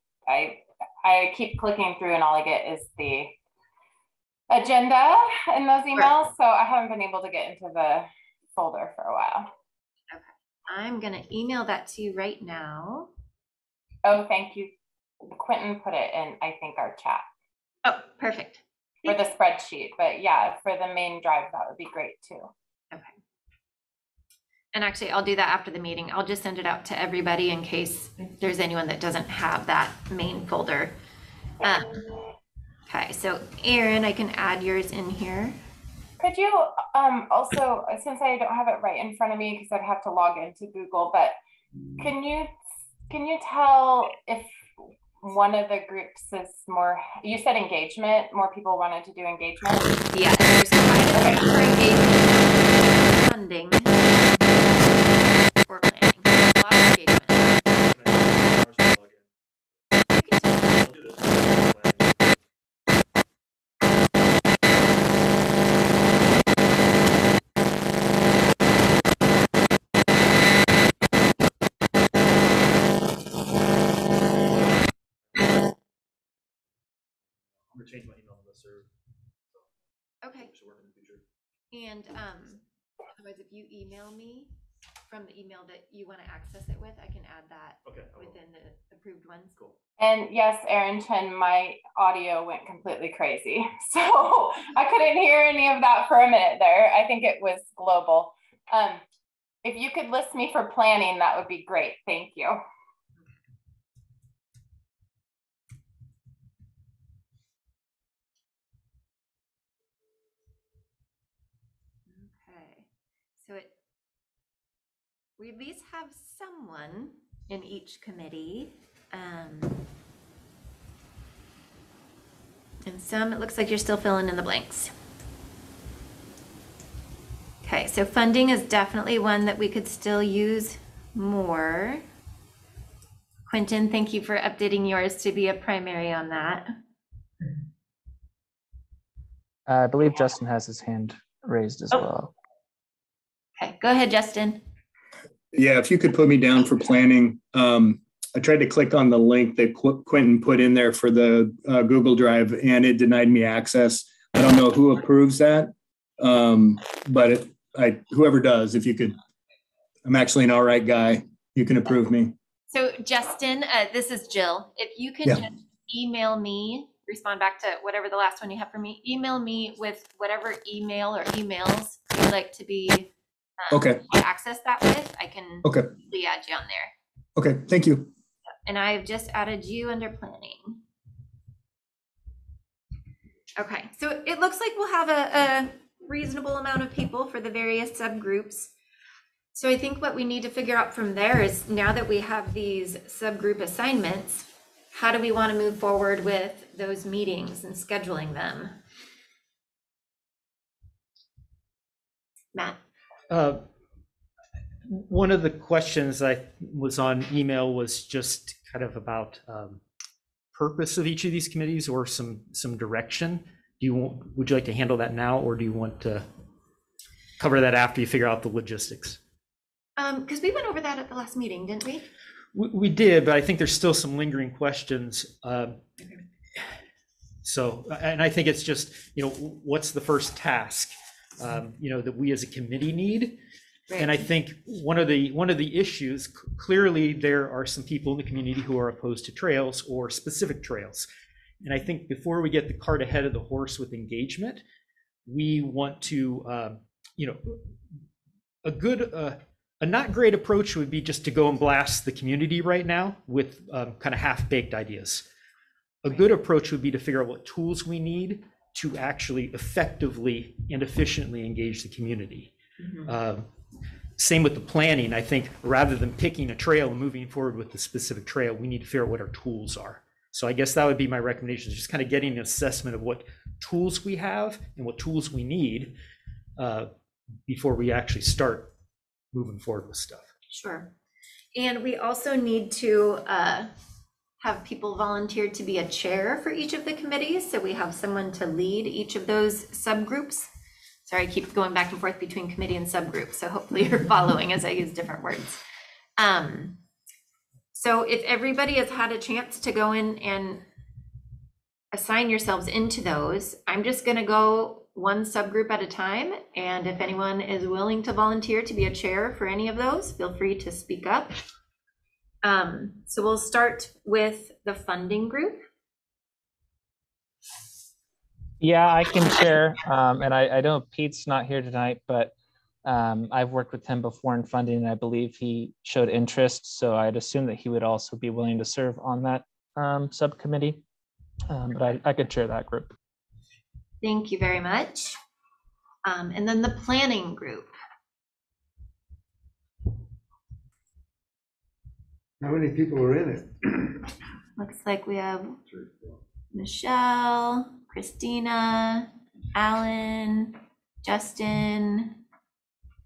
I keep clicking through and all I get is the agenda in those emails, so I haven't been able to get into the folder for a while. I'm gonna email that to you right now. Oh, thank you. Quentin put it in, I think, our chat. Oh, perfect. For the spreadsheet, but yeah, for the main drive, that would be great too. Okay. And actually, I'll do that after the meeting. I'll just send it out to everybody in case there's anyone that doesn't have that main folder. Okay, so Aaron, I can add yours in here. Could you also, since I don't have it right in front of me because I'd have to log into Google, but can you tell if one of the groups is more, you said engagement, more people wanted to do engagement? Yeah, there's quite a for engagement, funding, or planning. A lot of engagement. I'm gonna change my email to listserv. Okay. And otherwise, if you email me from the email that you want to access it with, I can add that within the approved ones. Cool. And yes, Aaron Chen, my audio went completely crazy. So I couldn't hear any of that for a minute there. I think it was global. If you could list me for planning, that would be great. Thank you. Okay, so we at least have someone in each committee. And some, it looks like you're still filling in the blanks. Okay, so funding is definitely one that we could still use more. Quentin, thank you for updating yours to be a primary on that. I believe Justin has his hand raised as well. Okay, go ahead, Justin. Yeah, if you could put me down for planning. I tried to click on the link that Quentin put in there for the Google Drive, and it denied me access. I don't know who approves that, but whoever does, if you could, I'm actually an all right guy. You can approve me. So Justin, this is Jill. If you can just email me, respond back to whatever the last one you have for me, email me with whatever email or emails you'd like to be access that with, I can add you on there. Okay, thank you. And I've just added you under planning. Okay, so it looks like we'll have a reasonable amount of people for the various subgroups. So I think what we need to figure out from there is, now that we have these subgroup assignments, how do we want to move forward with those meetings and scheduling them? Matt? One of the questions I was on email was just kind of about purpose of each of these committees or some direction. Would you like to handle that now, or do you want to cover that after you figure out the logistics? Because we went over that at the last meeting, didn't we? We did, but I think there's still some lingering questions. So, and I think it's just, what's the first task, that we as a committee need? Right. And I think one of the issues, clearly there are some people in the community who are opposed to trails or specific trails. And I think before we get the cart ahead of the horse with engagement, we want to, a not great approach would be just to go and blast the community right now with kind of half-baked ideas. A good approach would be to figure out what tools we need to actually effectively and efficiently engage the community. Mm-hmm. Same with the planning. I think rather than picking a trail and moving forward with the specific trail, we need to figure out what our tools are. So I guess that would be my recommendation, is just kind of getting an assessment of what tools we have and what tools we need before we actually start moving forward with stuff. Sure. And we also need to have people volunteer to be a chair for each of the committees. So we have someone to lead each of those subgroups. Sorry, I keep going back and forth between committee and subgroup. So hopefully you're following as I use different words. So if everybody has had a chance to go in and assign yourselves into those, I'm just going to go one subgroup at a time. And if anyone is willing to volunteer to be a chair for any of those, feel free to speak up. So we'll start with the funding group. Yeah, I can share. And I know Pete's not here tonight, but I've worked with him before in funding, and I believe he showed interest. So I'd assume that he would also be willing to serve on that subcommittee. But I could share that group. Thank you very much. And then the planning group. How many people are in it? Looks like we have Michelle, Christina, Alan, Justin,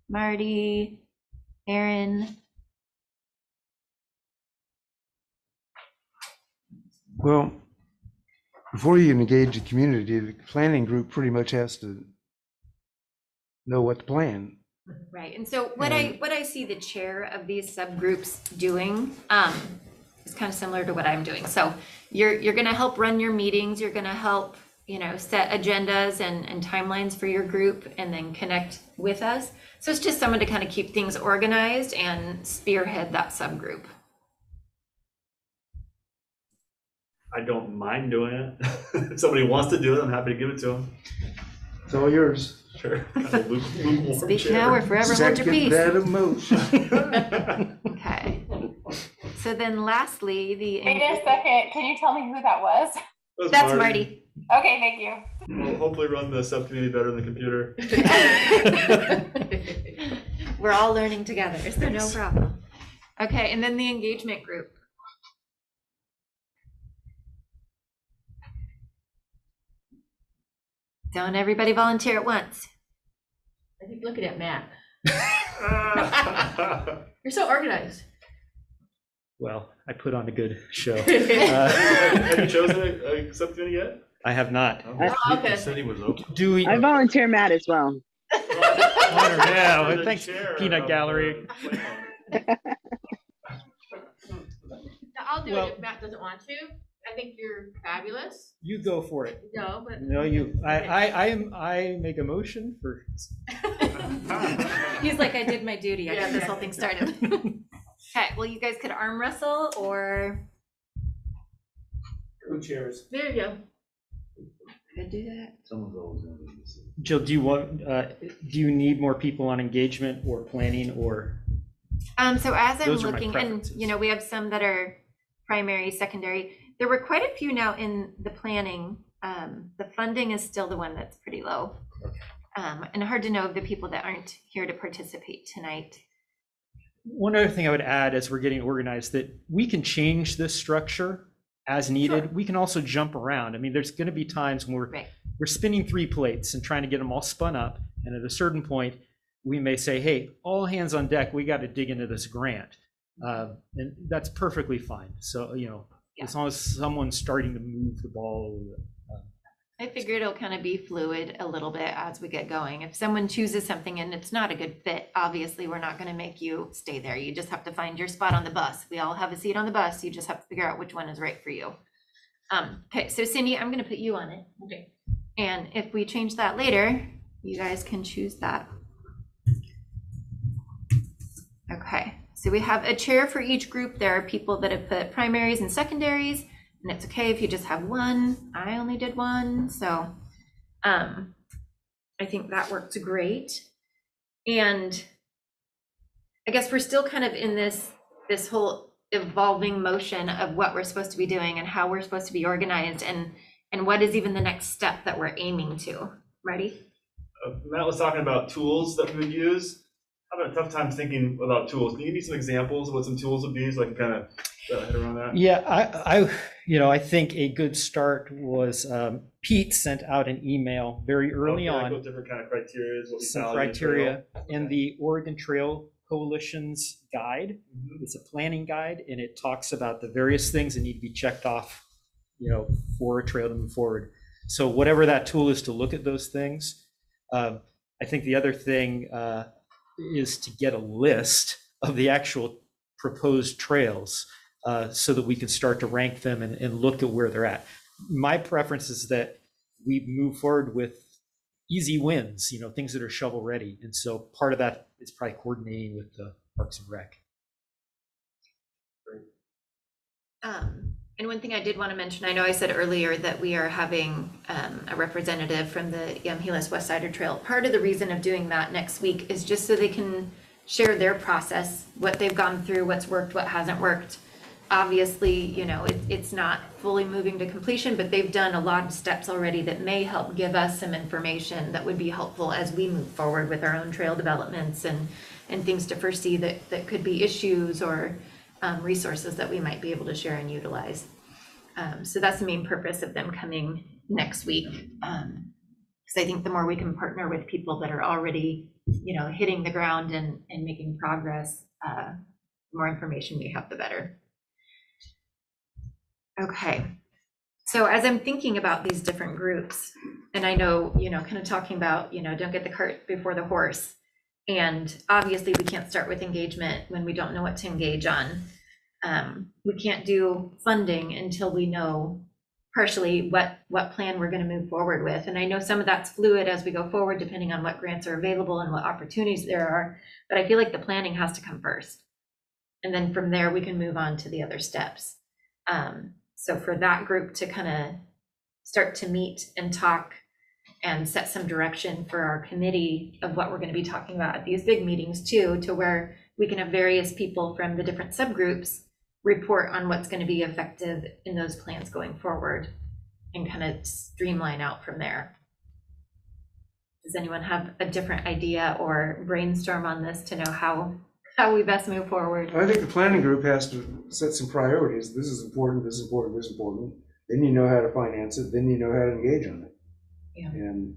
Marty, Aaron. Well, before you engage the community, the planning group pretty much has to know what to plan. Right, and so what I see the chair of these subgroups doing is kind of similar to what I'm doing. So you're going to help run your meetings. You're going to help, set agendas and timelines for your group, and then connect with us. So it's just someone to kind of keep things organized and spearhead that subgroup. I don't mind doing it. If somebody wants to do it, I'm happy to give it to them. It's all yours. Sure. Speak now or forever hold your peace. Second that emotion. Okay. So then lastly, Wait a second. Can you tell me who that was? That's Marty. Okay, thank you. We'll hopefully run the subcommittee better than the computer. We're all learning together, so no problem. Okay, and then the engagement group. Don't everybody volunteer at once. I think looking at Matt. You're so organized. Well, I put on a good show. Have you chosen a subcommittee yet? I have not. Oh, okay. Said he was open. Do we? I volunteer Matt as well. Yeah, well, thanks, Peanut Gallery. I'll do it if Matt doesn't want to. I think you're fabulous. You go for it. No, but No, you. I make a motion for. He's like, I did my duty. I got this whole thing started. Okay, well, you guys could arm wrestle or Co-chairs. there you go. could do that. Someone's always going to do this. Jill, do you need more people on engagement or planning or? So as I'm Those are my looking, and preferences. we have some that are primary, secondary. There were quite a few now in the planning. The funding is still the one that's pretty low. And hard to know of the people that aren't here to participate tonight. One other thing I would add as we're getting organized, that we can change this structure as needed. Sure. We can also jump around. I mean, there's going to be times when we're spinning 3 plates and trying to get them all spun up. And at a certain point, we may say, hey, all hands on deck, we got to dig into this grant. And that's perfectly fine. So, as long as someone's starting to move the ball. I figure it'll kind of be fluid a little bit as we get going. If someone chooses something and it's not a good fit, obviously we're not going to make you stay there. You just have to find your spot on the bus. We all have a seat on the bus. You just have to figure out which one is right for you. Okay, so Cindy, I'm going to put you on it. Okay. And if we change that later, you guys can choose that. Okay, so we have a chair for each group. There are people that have put primaries and secondaries. And it's okay if you just have one. I only did one. So I think that worked great. And I guess we're still kind of in this whole evolving motion of what we're supposed to be doing and how we're supposed to be organized and what is even the next step that we're aiming to. Ready? Matt was talking about tools that we would use. I'm having a tough time thinking about tools. Can you give me some examples of what some tools would be so I can kind of get my head around that? Yeah, I think a good start was Pete sent out an email very early on. Different kind of criteria. What we some value criteria in in the Oregon Trail Coalition's guide. It's a planning guide, and it talks about the various things that need to be checked off, for a trail to move forward. So whatever that tool is to look at those things. I think the other thing is to get a list of the actual proposed trails so that we can start to rank them and look at where they're at. My preference is that we move forward with easy wins, things that are shovel ready. And so part of that is probably coordinating with the Parks and Rec. And one thing I did want to mention, I know I said earlier that we are having a representative from the Yamhilis West Sider Trail. Part of the reason of doing that next week is just so they can share their process, what they've gone through, what's worked, what hasn't worked. Obviously, it's not fully moving to completion, but they've done a lot of steps already that may help give us some information that would be helpful as we move forward with our own trail developments and things to foresee that could be issues or resources that we might be able to share and utilize. So that's the main purpose of them coming next week. Because I think the more we can partner with people that are already, hitting the ground and making progress, the more information we have, the better. Okay. So as I'm thinking about these different groups, and I know, kind of talking about, don't get the cart before the horse. And obviously we can't start with engagement when we don't know what to engage on. We can't do funding until we know partially what plan we're going to move forward with. And I know some of that's fluid as we go forward, depending on what grants are available and what opportunities there are. But I feel like the planning has to come first. And then from there, we can move on to the other steps. So for that group to kind of start to meet and talk and set some direction for our committee of what we're going to be talking about at these big meetings too, to where we can have various people from the different subgroups report on what's going to be effective in those plans going forward and kind of streamline out from there. Does anyone have a different idea or brainstorm on this to know how we best move forward? I think the planning group has to set some priorities. This is important, this is important, this is important. Then you know how to finance it, then you know how to engage on it. Yeah. And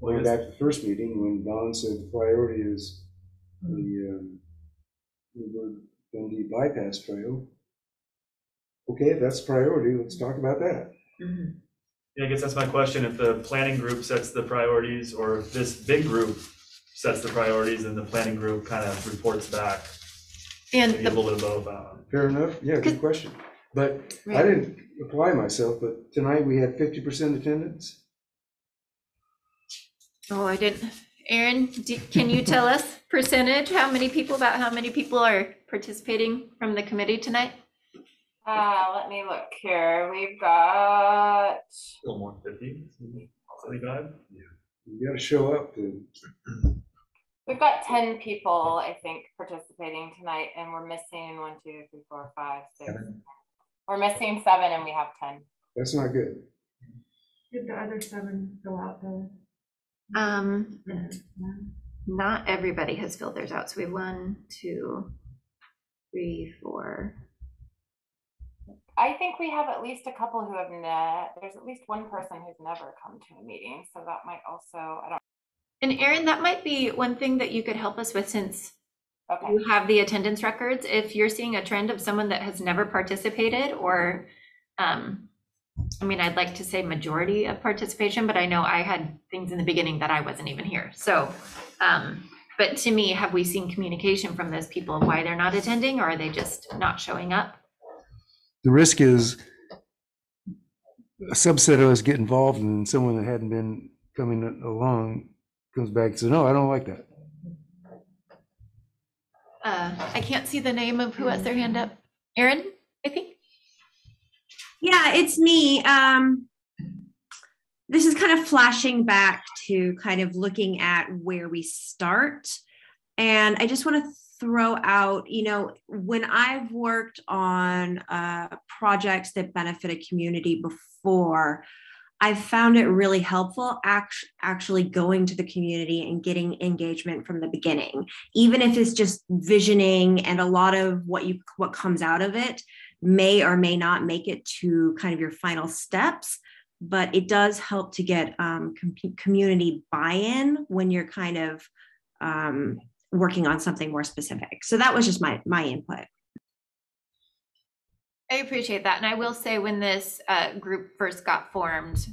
going back to the first meeting when Don said the priority is the Dundee bypass trail. Okay, if that's a priority, let's talk about that. Mm-hmm. Yeah, I guess that's my question. If the planning group sets the priorities, or if this big group sets the priorities and the planning group kind of reports back. And maybe a little bit of both. Fair enough. Yeah, good question. But right. I didn't apply myself, but tonight we had 50% attendance. Oh, I didn't. Aaron, can you tell us percentage? About how many people are participating from the committee tonight? Let me look here. We've got A little more 50, 75. Yeah, you got to show up. We've got 10 people, I think, participating tonight, and we're missing 1, 2, 3, 4, 5, 6. We're missing 7, and we have 10. That's not good. Did the other 7 go out there? Not everybody has filled theirs out. So we have 1, 2, 3, 4. I think we have at least a couple who have there's at least one person who's never come to a meeting. So that might also, I don't. And Aaron, that might be one thing that you could help us with, since okay. you have the attendance records. If you're seeing a trend of someone that has never participated, or I'd like to say majority of participation, but I know I had things in the beginning that I wasn't even here. So, but to me, have we seen communication from those people of why they're not attending, or are they just not showing up? The risk is a subset of us get involved, and someone that hadn't been coming along comes back and says, no, I don't like that. I can't see the name of who has their hand up. Aaron, I think. Yeah, it's me. This is kind of flashing back to kind of looking at where we start. And I just want to throw out, when I've worked on projects that benefit a community before, I've found it really helpful actually going to the community and getting engagement from the beginning, even if it's just visioning, and a lot of what comes out of it may or may not make it to kind of your final steps, but it does help to get community buy-in when you're kind of working on something more specific. So that was just my input. I appreciate that. And I will say, when this group first got formed,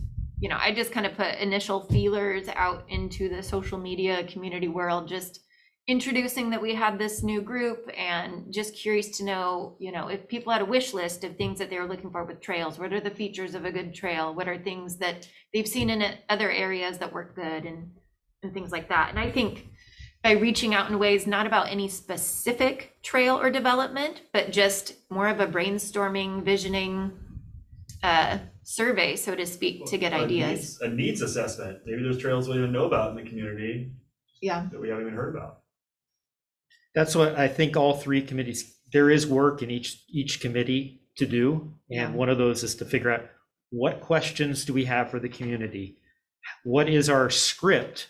I just kind of put initial feelers out into the social media community world, just introducing that we had this new group and just curious to know, you know, if people had a wish list of things that they were looking for with trails. What are the features of a good trail? What are things that they've seen in other areas that work good and things like that. And I think by reaching out in ways not about any specific trail or development, but just more of a brainstorming, visioning survey, so to speak, to get ideas. A needs assessment. Maybe there's trails we don't even know about in the community. Yeah. That we haven't even heard about. That's what I think all three committees, there is work in each committee to do. And one of those is to figure out what questions do we have for the community? What is our script,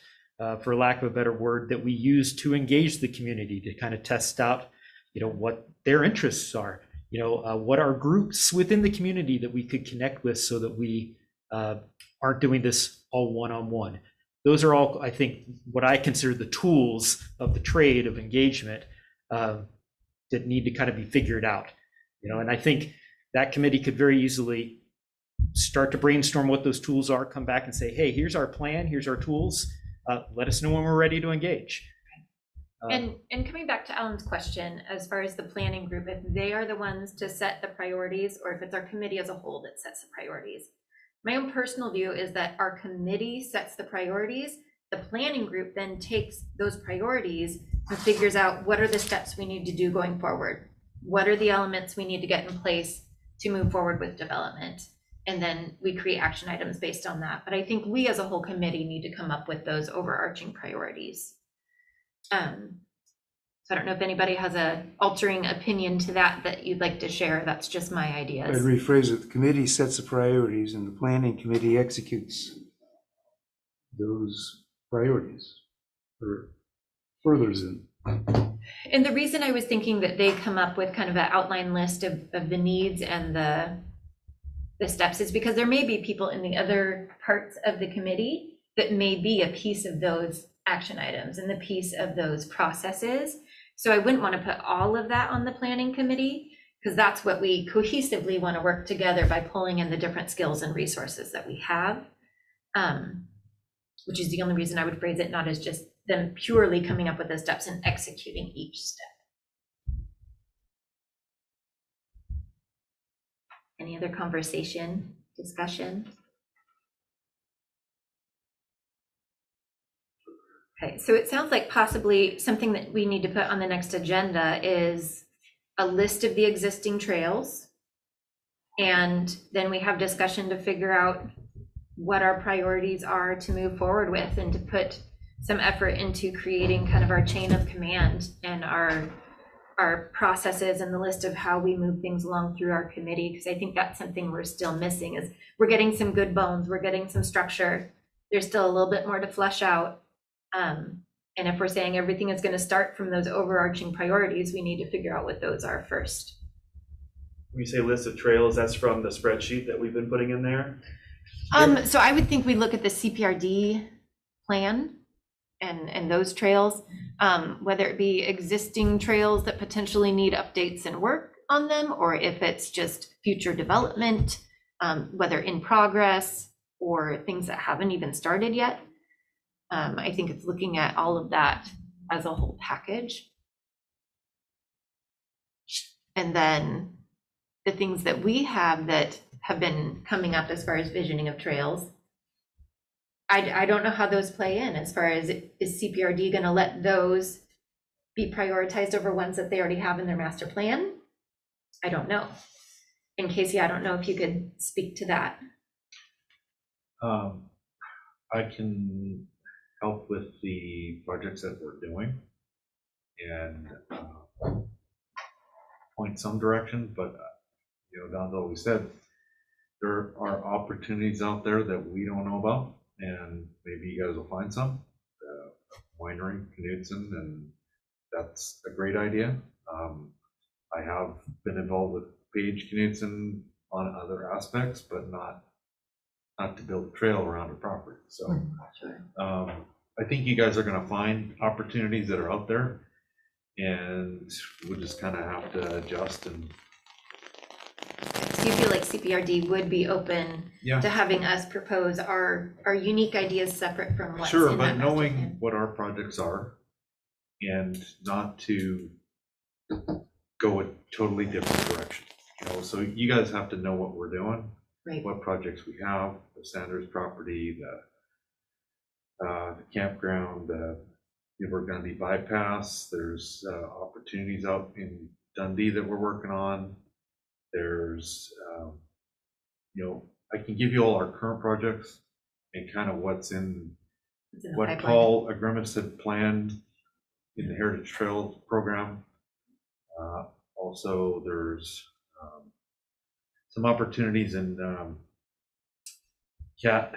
for lack of a better word, that we use to engage the community to kind of test out, you know, what their interests are, you know, what are groups within the community that we could connect with so that we aren't doing this all one-on-one. Those are all, I think, what I consider the tools of the trade of engagement that need to kind of be figured out, you know, and I think that committee could very easily start to brainstorm what those tools are, come back and say, hey, here's our plan, here's our tools, let us know when we're ready to engage. And coming back to Alan's question, as far as the planning group, if they are the ones to set the priorities, or if it's our committee as a whole that sets the priorities. My own personal view is that our committee sets the priorities. The planning group then takes those priorities and figures out what are the steps we need to do going forward. What are the elements we need to get in place to move forward with development? And then we create action items based on that. But I think we as a whole committee need to come up with those overarching priorities. So I don't know if anybody has a altering opinion to that you'd like to share. That's just my ideas. I'd rephrase it. The committee sets the priorities and the planning committee executes those priorities or furthers them. And the reason I was thinking that they come up with kind of an outline list of the needs and the steps is because there may be people in the other parts of the committee that may be a piece of those action items and the piece of those processes. So I wouldn't want to put all of that on the planning committee because that's what we cohesively want to work together by pulling in the different skills and resources that we have, which is the only reason I would phrase it not as just them purely coming up with the steps and executing each step. Any other conversation, discussion? Okay, so it sounds like possibly something that we need to put on the next agenda is a list of the existing trails. And then we have discussion to figure out what our priorities are to move forward with and to put some effort into creating kind of our chain of command and our processes and the list of how we move things along through our committee. Because I think that's something we're still missing is we're getting some good bones, we're getting some structure. There's still a little bit more to flesh out. And if we're saying everything is going to start from those overarching priorities, we need to figure out what those are first. When you say list of trails, that's from the spreadsheet that we've been putting in there? So I would think we look at the CPRD plan and those trails, whether it be existing trails that potentially need updates and work on them, or if it's just future development, whether in progress or things that haven't even started yet. I think it's looking at all of that as a whole package. And then the things that we have that have been coming up as far as visioning of trails, I don't know how those play in as far as is CPRD going to let those be prioritized over ones that they already have in their master plan? I don't know. And Casey, I don't know if you could speak to that. I can help with the projects that we're doing and point some direction, but you know, Don's always said there are opportunities out there that we don't know about, and maybe you guys will find some. Winery, Knudsen, and that's a great idea. I have been involved with Paige Knudsen on other aspects, but not to build a trail around a property. So I think you guys are going to find opportunities that are out there, and we'll just kind of have to adjust. And so you feel like CPRD would be open to having us propose our unique ideas separate from what's sure, in but that knowing what our projects are and not to go a totally different direction. So you guys have to know what we're doing, right, what projects we have, the Sanders property, the campground, the We're going to be bypass. There's opportunities out in Dundee that we're working on. There's, I can give you all our current projects and kind of what's in what pipeline. Paul Agrimis had planned in the Heritage Trail program. Also, there's some opportunities in Kat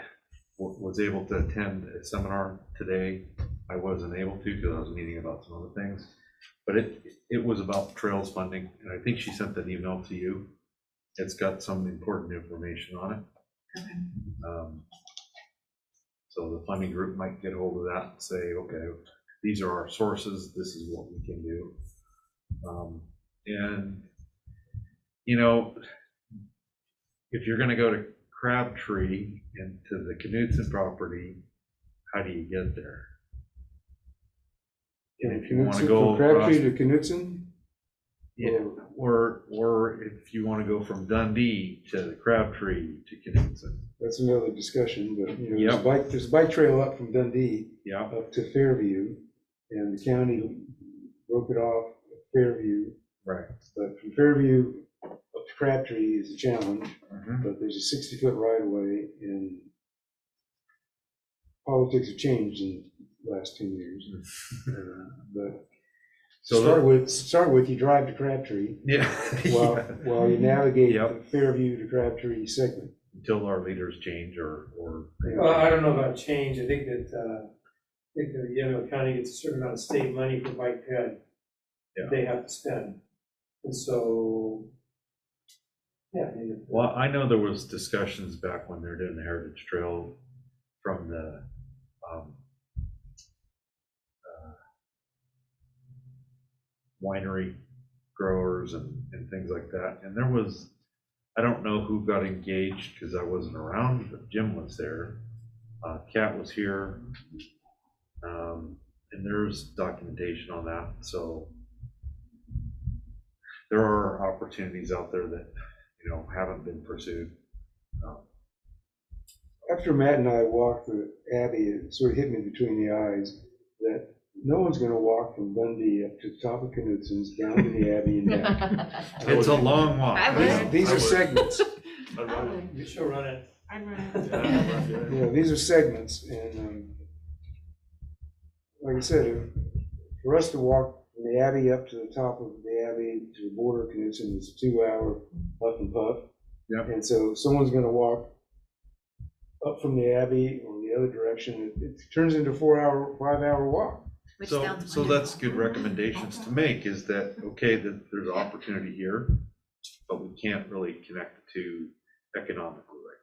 was able to attend a seminar today. I wasn't able to because I was meeting about some other things, but it was about trails funding, and I think she sent that email to you. It's got some important information on it. Okay. So the funding group might get a hold of that and say, okay, these are our sources. This is what we can do. And if you're going to go to Crabtree and to the Knudsen property, how do you get there? And if you want to go from Crabtree to Knudsen, yeah, or if you want to go from Dundee to Crabtree to Knudsen, that's another discussion. But yep. there's a bike trail up from Dundee, yep, up to Fairview, and the county broke it off at Fairview. Right. But from Fairview up to Crabtree is a challenge. But there's a 60-foot right of way, and politics have changed in the last 10 years. But so start with you drive to Crabtree. Yeah. While you navigate the Fairview to Crabtree segment. Until our leaders change or well, I don't know about change. I think that Yamhill County gets a certain amount of state money for bike ped that they have to spend. And so yeah. Well, I know there was discussions back when they were doing the Heritage Trail from the winery growers and things like that. And there was, I don't know who got engaged because I wasn't around, but Jim was there. Kat was here. And there's documentation on that. So there are opportunities out there that haven't been pursued. After Matt and I walked the Abbey, it sort of hit me between the eyes that no one's going to walk from Dundee up to the top of Knudsen's down to the Abbey and back. It's a long walk. These are segments. You should run it. I'd run it. These are segments, and like I said, for us to walk from the Abbey up to the top of the Abbey to the border of Knudsen is a 2-hour huff and puff. Yep. And so someone's going to walk up from the Abbey or the other direction. It turns into a 5-hour walk. So that's good recommendations to make, is that, okay, that there's opportunity here, but we can't really connect the two economically right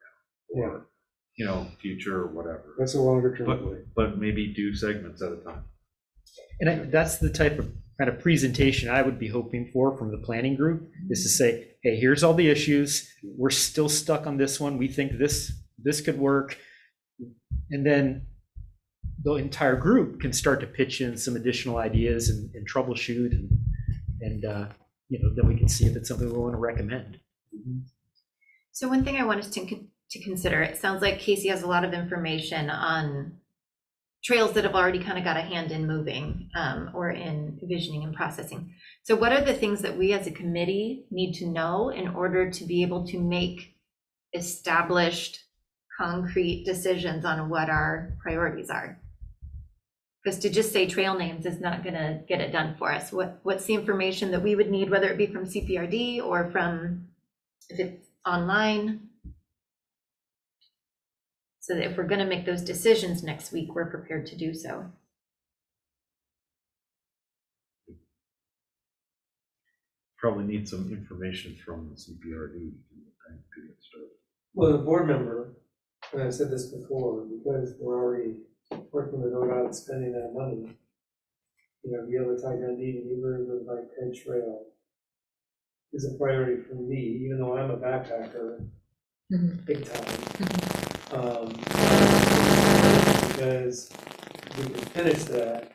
now, or, future or whatever. That's a longer term play. But maybe do segments at a time. And that's the type of kind of presentation I would be hoping for from the planning group, is to say, hey, here's all the issues. We're still stuck on this one. We think this could work. And then the entire group can start to pitch in some additional ideas and troubleshoot, and then we can see if it's something we want to recommend. So one thing I wanted to consider, it sounds like Casey has a lot of information on trails that have already kind of got a hand in moving or in visioning and processing. So what are the things that we as a committee need to know in order to be able to make established concrete decisions on what our priorities are? Because to just say trail names is not going to get it done for us. What's the information that we would need, whether it be from CPRD or from, if it's online, so that if we're going to make those decisions next week, we're prepared to do so. Probably need some information from the CPRD to get started. Well, the board member, and I've said this before, because we're already working with ODOT and spending that money, be able to tie Dundee to Newbury with bike ped trail is a priority for me, even though I'm a backpacker, big time. Because we can finish that,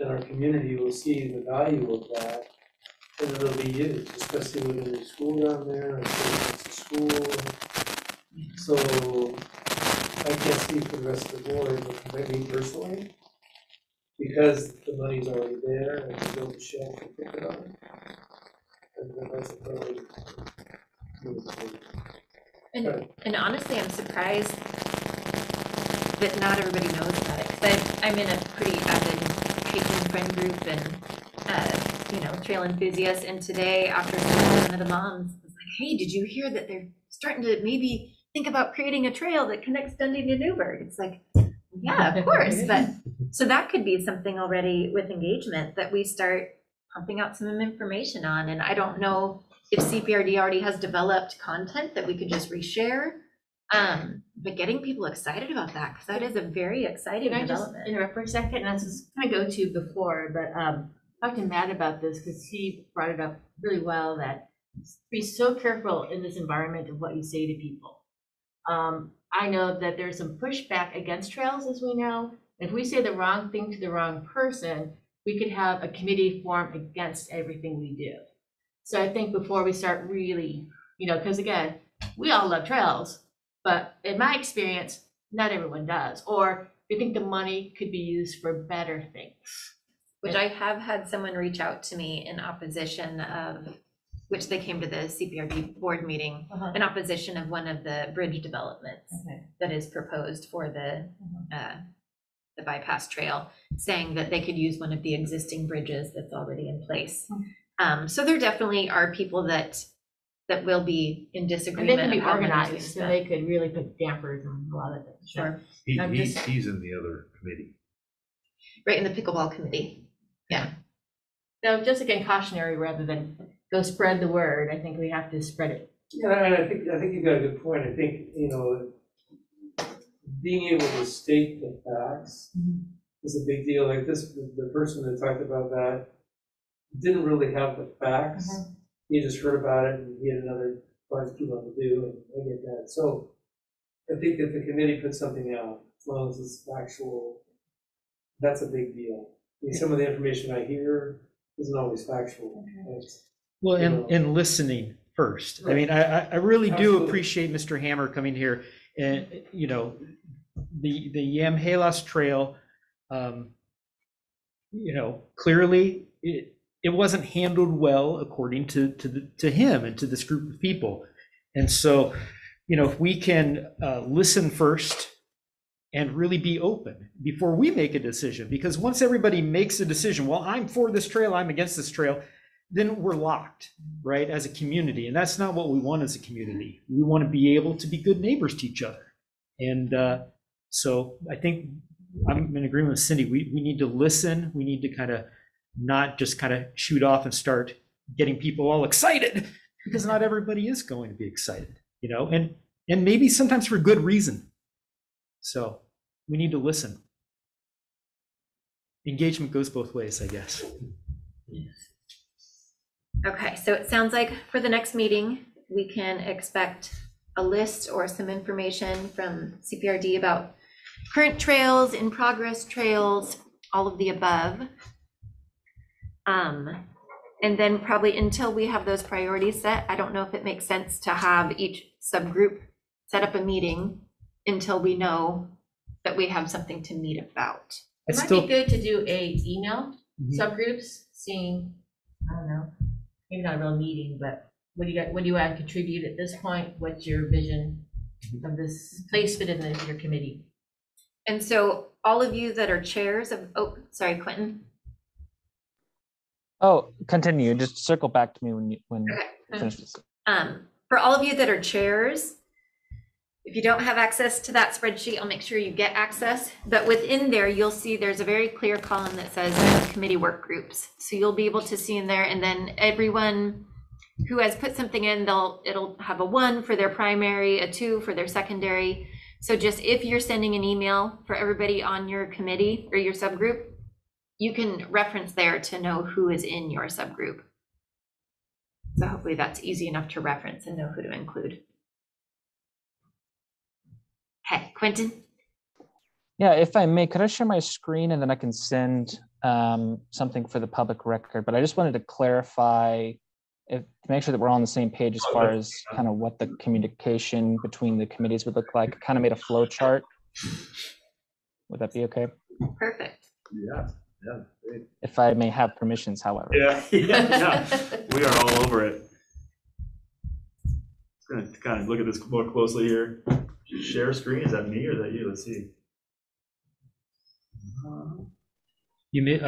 then our community will see the value of that, and it'll be used, especially within the school down there, and it's a school. So I can't speak for the rest of the board, but for me personally, because the money's already there, and can build a shelf and pick it up. And that's a priority. And honestly, I'm surprised that not everybody knows about it. Because I'm in a pretty avid hiking friend group and, trail enthusiasts. And today, after one of the moms was like, hey, did you hear that they're starting to maybe think about creating a trail that connects Dundee to Newburgh? It's like, yeah, of course. But so that could be something already with engagement that we start pumping out some information on. And I don't know if CPRD already has developed content that we could just reshare. But getting people excited about that, because that is a very exciting development. Just interrupt for a second? And that's just kind of go to before, but talk to Matt about this because he brought it up really well that be so careful in this environment of what you say to people. I know that there's some pushback against trails, as we know. If we say the wrong thing to the wrong person, we could have a committee form against everything we do. So I think before we start really, because again, we all love trails, but in my experience, not everyone does. Or we think the money could be used for better things. Which I have had someone reach out to me in opposition of, which they came to the CPRD board meeting, in opposition of one of the bridge developments that is proposed for the bypass trail, saying that they could use one of the existing bridges that's already in place. So there definitely are people that will be in disagreement. And they can be organized, so they could really put dampers on a lot of things. Sure. He's in the other committee. Right, in the pickleball committee. Yeah. So just again, cautionary rather than go spread the word. I think we have to spread it. Yeah, and I think you've got a good point. I think, being able to state the facts is a big deal. Like this, the person that talked about that didn't really have the facts. He just heard about it and he had another project he wanted to do, and I get that. So I think if the committee puts something out, as long as it's factual, that's a big deal. I mean, some of the information I hear isn't always factual. Well, and listening first. Right. I mean, I really do appreciate Mr. Hammer coming here, and the Yamhalas Trail. Clearly it wasn't handled well according to him and to this group of people, and so if we can listen first and really be open before we make a decision, because once everybody makes a decision, well, I'm for this trail, I'm against this trail, then we're locked, right, as a community. And that's not what we want as a community. We want to be able to be good neighbors to each other. And so I think I'm in agreement with Cindy. We need to listen. We need to kind of not just kind of shoot off and start getting people all excited, because not everybody is going to be excited, and maybe sometimes for good reason. So we need to listen. Engagement goes both ways, I guess. Okay, so it sounds like for the next meeting, we can expect a list or some information from CPRD about current trails, in progress trails, all of the above. And then probably until we have those priorities set, I don't know if it makes sense to have each subgroup set up a meeting until we know that we have something to meet about. It might be good to do a email subgroups, seeing, I don't know, maybe not a real meeting, but what do you want to contribute at this point? What's your vision of this placement in your committee? And so all of you that are chairs of, sorry, Quentin. Oh, continue. Just circle back to me when you finish this. For all of you that are chairs, if you don't have access to that spreadsheet, I'll make sure you get access. But within there, you'll see there's a very clear column that says committee work groups. So you'll be able to see in there, and then everyone who has put something in, it'll have a 1 for their primary, a 2 for their secondary. So just if you're sending an email for everybody on your committee or your subgroup, you can reference there to know who is in your subgroup. So hopefully that's easy enough to reference and know who to include. Hey, Quentin? Yeah, if I may, could I share my screen and then I can send something for the public record, but I just wanted to clarify, to make sure that we're all on the same page as far as kind of what the communication between the committees would look like. I kind of made a flow chart. Would that be okay? Perfect. Yeah, yeah, great. If I may have permissions, however. Yeah, we are all over it. Just gonna kind of look at this more closely here. Share screen, is that me or is that you? Let's see. You may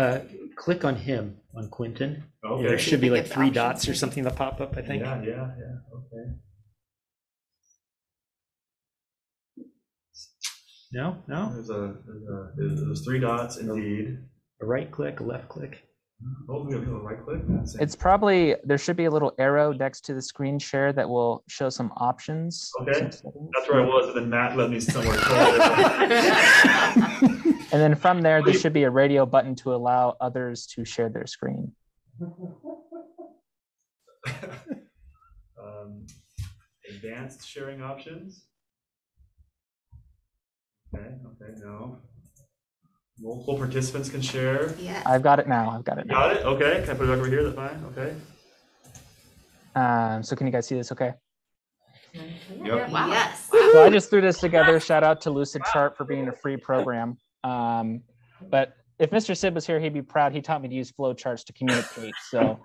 click on him, on Quentin. Okay. There should be like 3 dots or something that pop up, I think. Yeah, okay. No? There's 3 dots indeed. A right click, a left click. Oh, we have a right click? It's probably, there should be a little arrow next to the screen share that will show some options. Okay, that's where I was, and then Matt led me somewhere. And then from there should be a radio button to allow others to share their screen. Advanced sharing options. Okay, no. Multiple participants can share. Yeah. I've got it now. Got it? Okay. Can I put it over here? That's fine. Okay. So can you guys see this okay? Yep. Wow. Yes. So I just threw this together. Shout out to Lucid Chart for being a free program. But if Mr. Sid was here, he'd be proud. He taught me to use flowcharts to communicate. So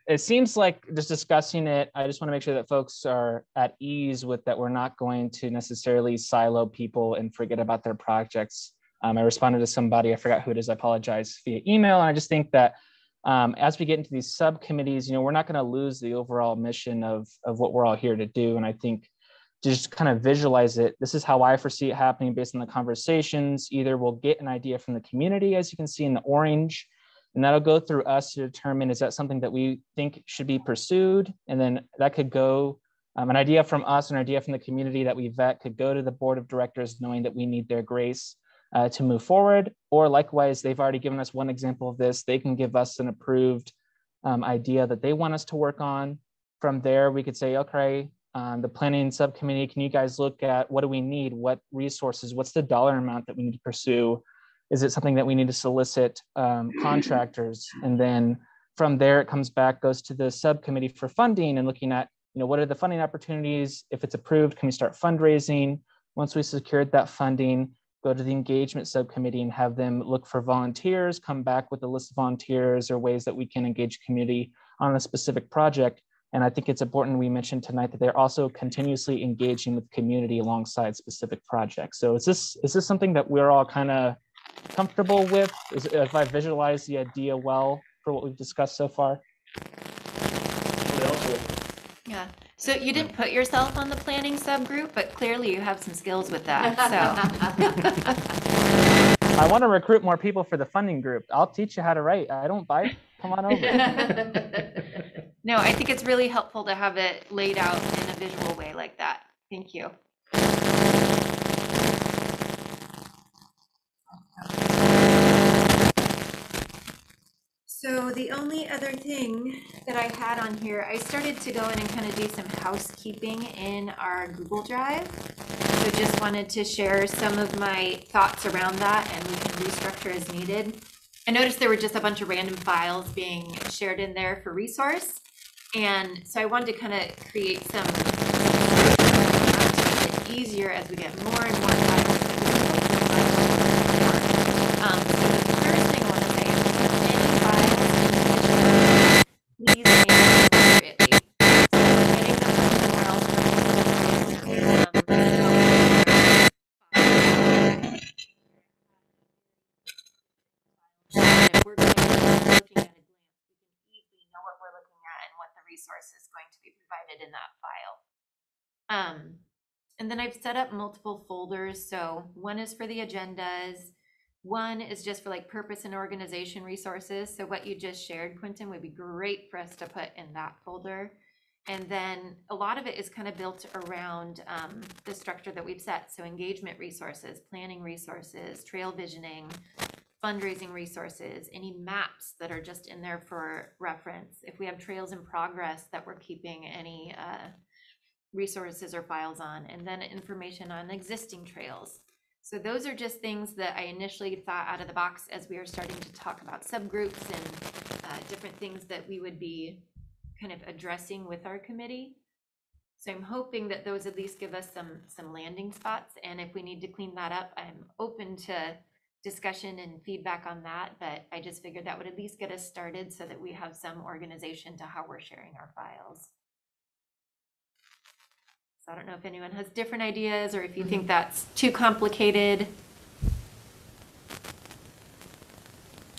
it seems like just discussing it, I just want to make sure that folks are at ease with that. We're not going to necessarily silo people and forget about their projects. I responded to somebody, I forgot who it is, I apologize, via email. And I just think that as we get into these subcommittees, we're not going to lose the overall mission of what we're all here to do. And I think to just kind of visualize it, this is how I foresee it happening based on the conversations. Either we'll get an idea from the community, as you can see in the orange, and that'll go through us to determine, is that something that we think should be pursued? And then that could go, an idea from us, an idea from the community that we vet could go to the board of directors, knowing that we need their grace to move forward. Or likewise, they've already given us one example of this. They can give us an approved idea that they want us to work on. From there, we could say, okay, the planning subcommittee, can you guys look at what do we need? What resources? What's the dollar amount that we need to pursue? Is it something that we need to solicit contractors? And then from there, it comes back, goes to the subcommittee for funding and looking at, what are the funding opportunities? If it's approved, can we start fundraising? Once we secured that funding, go to the engagement subcommittee and have them look for volunteers, come back with a list of volunteers or ways that we can engage community on a specific project. And I think it's important we mentioned tonight that they're also continuously engaging with community alongside specific projects. So is this something that we're all kind of comfortable with? If I visualize the idea well for what we've discussed so far? Yeah. So you didn't put yourself on the planning subgroup, but clearly you have some skills with that. So I want to recruit more people for the funding group. I'll teach you how to write. I don't bite. Come on over. No, I think it's really helpful to have it laid out in a visual way like that. Thank you. So the only other thing that I had on here, I started to go in and kind of do some housekeeping in our Google Drive. So just wanted to share some of my thoughts around that, and we can restructure as needed. I noticed there were just a bunch of random files being shared in there for resource. And so I wanted to kind of create some to make it easier as we get more and more files. So the first thing I want to say is any files please name them appropriately. So getting them from somewhere else if we're going to be looking at a glance, we can easily know what we're looking at and what the resource is going to be provided in that file. And then I've set up multiple folders. So one is for the agendas. One is just for like purpose and organization resources. So what you just shared, Quentin, would be great for us to put in that folder. And then a lot of it is kind of built around the structure that we've set. So engagement resources, planning resources, trail visioning, fundraising resources, any maps that are just in there for reference. If we have trails in progress that we're keeping any resources or files on, and then information on existing trails. So those are just things that I initially thought out of the box as we were starting to talk about subgroups and different things that we would be kind of addressing with our committee. So I'm hoping that those at least give us some landing spots. And if we need to clean that up, I'm open to discussion and feedback on that. But I just figured that would at least get us started so that we have some organization to how we're sharing our files. So I don't know if anyone has different ideas or if you think that's too complicated.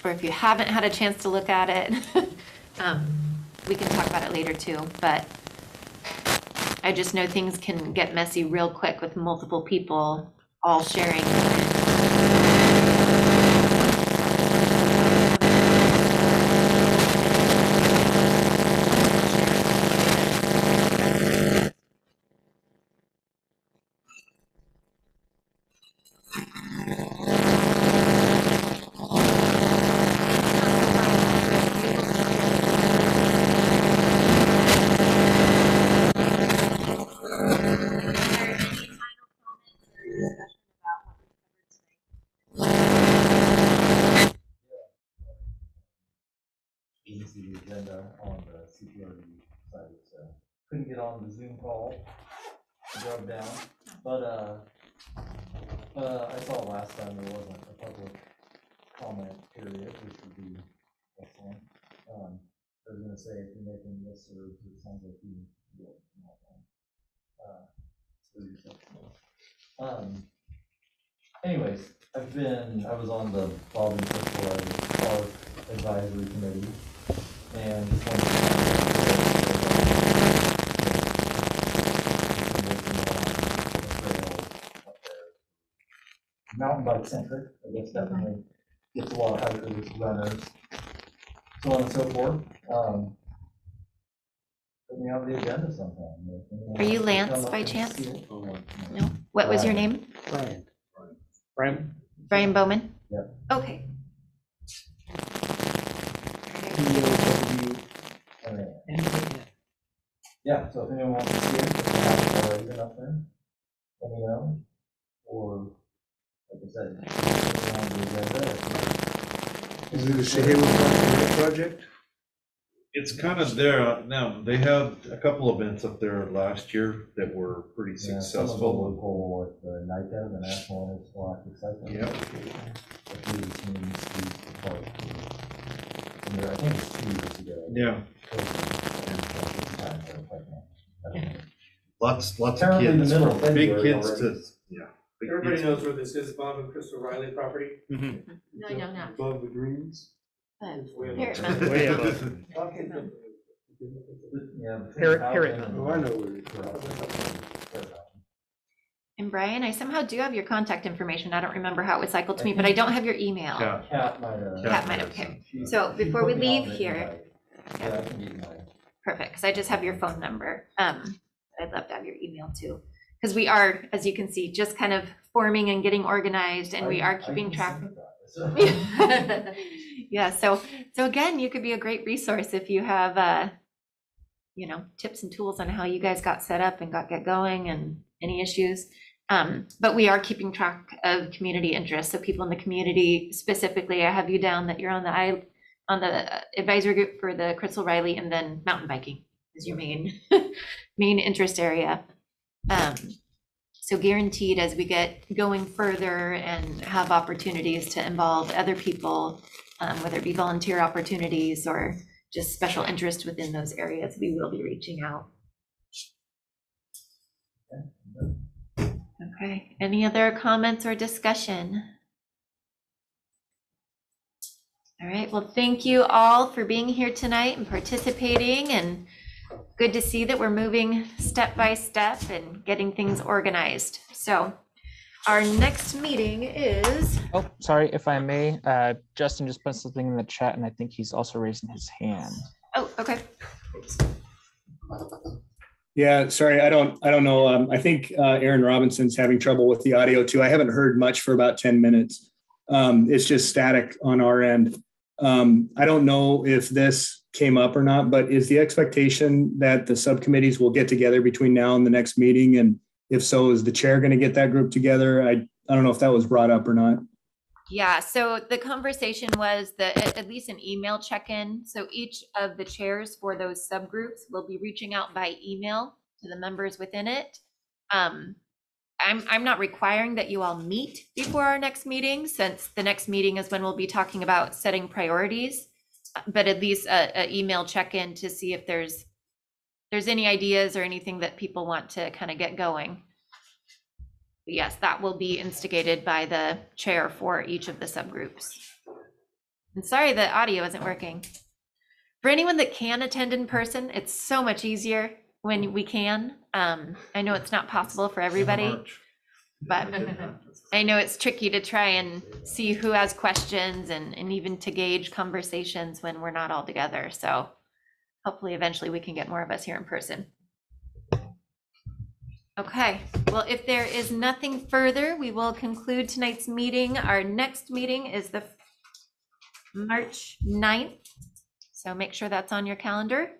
Or if you haven't had a chance to look at it, we can talk about it later too. But I just know things can get messy real quick with multiple people all sharing. Didn't see the agenda on the CPRD side, so couldn't get on the Zoom call. Drove down, but I saw last time there wasn't a public comment period, which would be excellent. I was gonna say if you're making this, or it sounds like you will. Anyways, I was on the Bob and Crystal Park Advisory Committee, and just wanted to mountain bike centric, I guess definitely gets a lot of hikers, runners, so on and so forth. Put me on the agenda sometime. Are you Lance by chance? No. What was your name? Brian. Brian Bowman? Yep. Okay. Yeah, so if anyone wants to see it, if they haven't already been up there, let me know. Or, like I said, put me on the agenda. Is it a Chehalem project? It's kind of there now. They had a couple events up there last year that were pretty successful. Local with the NICA, the National Intergalactic Cycling. Yep. A few of the teams used the park. And I think it's 2 years ago. Yeah. Lots of Apparently kids, the middle of big February kids already. to, yeah. big Everybody kids. knows where this is, Bob and Crystal Riley property. Mm-hmm. No, no, no. Above the greens. But Way Parrot above. Mountain. Way above. Okay. Yeah. Parrot Oh, I know where it is. And Brian, I somehow do have your contact information. I don't remember how it was cycled to me, but I don't have your email. Cat might have. Cat might have, okay. So before we leave here, Yeah, I can get my. perfect, because I just have your phone number. I'd love to have your email too. Because we are, as you can see, just kind of forming and getting organized, and we are keeping track. Yeah, so again, you could be a great resource if you have tips and tools on how you guys got set up and get going and any issues. But we are keeping track of community interest. So people in the community, specifically, I have you down that you're on the advisory group for the Crystal Riley, and then mountain biking is your main interest area. So guaranteed, as we get going further and have opportunities to involve other people, whether it be volunteer opportunities or just special interest within those areas, we will be reaching out. Okay, any other comments or discussion? All right, well, thank you all for being here tonight and participating, and good to see that we're moving step by step and getting things organized. So our next meeting is. Oh, sorry, if I may, Justin just put something in the chat, and I think he's also raising his hand. Oh, okay. Yeah, sorry, I don't know. I think Aaron Robinson's having trouble with the audio too. I haven't heard much for about 10 minutes. It's just static on our end. I don't know if this came up or not, but is the expectation that the subcommittees will get together between now and the next meeting and If so, is the chair going to get that group together? I don't know if that was brought up or not. Yeah, so the conversation was that at least an email check-in. So each of the chairs for those subgroups will be reaching out by email to the members within it. I'm not requiring that you all meet before our next meeting, since the next meeting is when we'll be talking about setting priorities, but at least a email check-in to see if there's any ideas or anything that people want to kind of get going. But yes, that will be instigated by the chair for each of the subgroups. And sorry, the audio isn't working. For anyone that can attend in person, it's so much easier when we can. I know it's not possible for everybody, but I know it's tricky to try and see who has questions and even to gauge conversations when we're not all together. So hopefully eventually we can get more of us here in person. Okay, well, if there is nothing further, we will conclude tonight's meeting. Our next meeting is the March 9th. So make sure that's on your calendar.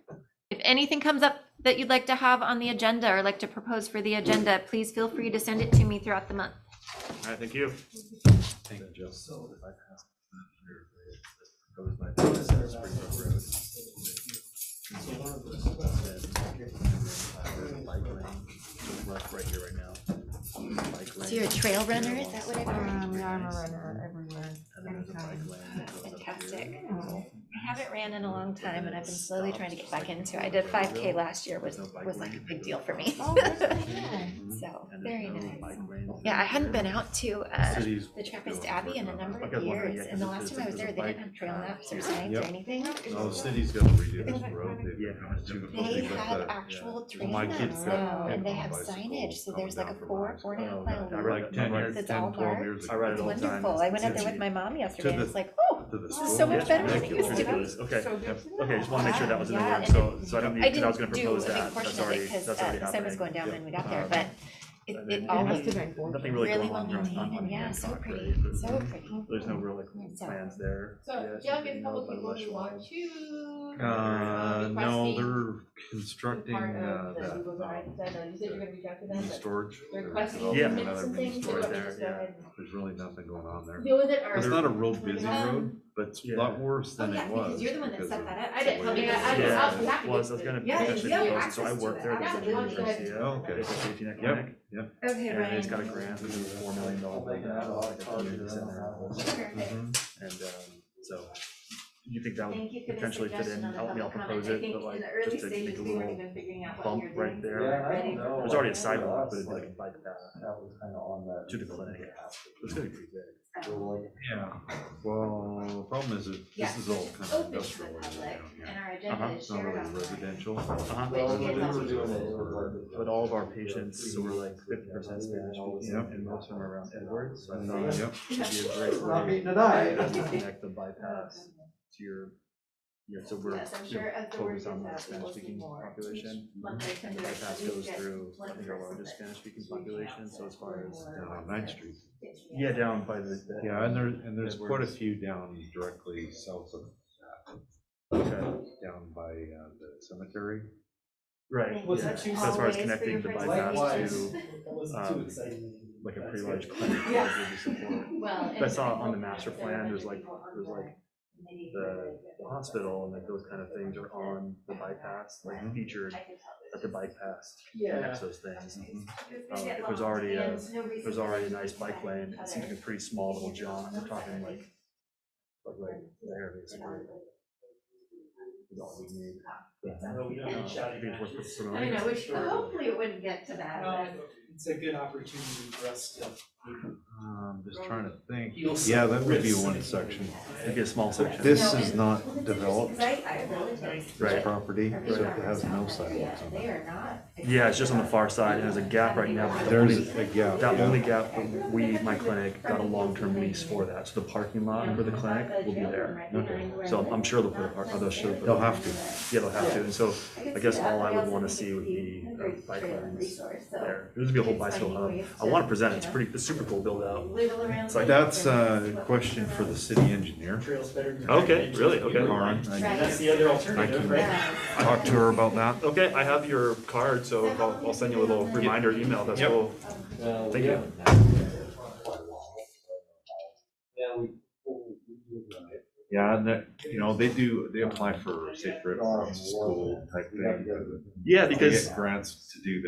If anything comes up that you'd like to have on the agenda or like to propose for the agenda, please feel free to send it to me throughout the month. All right, thank you. Thank you, Jill. So if I pass right here, right now. So you're a trail runner, is that what I've heard? Yeah, I'm a runner everywhere, anytime. Fantastic. I haven't ran in a long time and I've been slowly trying to get back into it. I did 5K last year, was like a big deal for me. So very nice. Yeah, I hadn't been out to the Trappist Abbey in a number of years, and the last time I was there, they didn't have trail maps or signs or anything. Oh, the city's gonna redo this road. They had actual trail maps now, and they have signage, so there's like a 4.5 mile route that's all marked. It's wonderful. I went up there with my mom yesterday, and it's like, oh, this is so much better than it used to be. Okay, okay, just want to make sure that was in the works, so I don't need, because I was gonna propose that, that's already happening. The sun was going down when we got there, but it all was nothing really really going well on maintained, and yeah, so pretty, so pretty. There's no real like plans there. So, Jeff, a couple people who want to. No, they're constructing Part of the that Google Drive, you said you're gonna reach out to them, but storage. they're requesting Yeah. minutes and things, so Storage let me there, just go ahead and There's really nothing going on there. deal with it, or? It's not a real busy road, but it's a Yeah. lot worse than yeah, it because was. you're the one that because set of that up. I didn't, the way yeah, it is. I'll be happy to. Well, I was gonna Yeah, potentially you have propose it, so I access work to there, it. there's a Absolutely. university, Okay. there's a safety net Yep, clinic. yep. Okay, And it's got a Ryan. grant, there's a $4 million build-out, like a community center. Perfect. And so, you think that Thank you would for the potentially fit suggestion in, on the help me, I'll public propose comment. I it, think but like, in the early just to make stages, a we weren't little even figuring out what bump you're right doing. there. There's already a sidewalk, but it'd be like a bike path to the clinic. It's gonna be pretty big. Yeah, well, the problem is that Yeah, this is all kind of open to the industrial. public, down and here. our agenda is It's not shared really online. residential. But all of our patients, so we're like 50% Spanish speaking, Yep. and most of them are around Edwards, so I thought Yep. it'd be a great Not way meeting tonight. to connect the bypass to your, yeah, so we're Yes, I'm sure as the word focused on the gets out, we'll Spanish see speaking more. population. Monday, And the bypass goes through, I think, our largest Spanish speaking population, so as far as. Down on 9th Street. Yeah, down by the. Yeah, and there's quite a few down directly south of down by the cemetery. Right, Was yeah, it too so as far as always connecting for the your bypass Likewise. to, That wasn't too exciting. like a pretty large clinic, Yeah. that would be support. Well, But I saw on the master plan, there's like the hospital and like those kind of things are on the bypass, like featured at the bypass connects those things. If there's already a nice bike lane, it seems like a pretty small little jaunt, we're talking like right there basically. Is all we need. I think it's worth promoting. I know, which, hopefully it wouldn't get to that, but. It's a good opportunity for us to. Just trying to think. You'll see Yeah, that would be risks. one section. It'd be a small section. This is not developed, Right. this property, so it has no sidewalks on it. Yeah, it's just on the far side, and there's a gap right now. but the There's only- a gap, That yeah. only gap, my clinic got a long-term lease for that, so the parking lot for the clinic will be there. Okay. So I'm sure they'll put a park, They'll have to. Yeah, they'll have to, and so I guess all I would wanna see would be bike lanes there. There's gonna be a whole bicycle hub. I wanna present it, it's super cool build out. So that's a question for the city engineer. Okay, really? Okay. Lauren, That's the other I alternative, can right? talk to her about that. Okay, I have your card, so I'll send you a little reminder email. That's Yep. cool. Thank you. Yeah, and that, they apply for safe routes school type thing. Yeah, They because get grants to do that.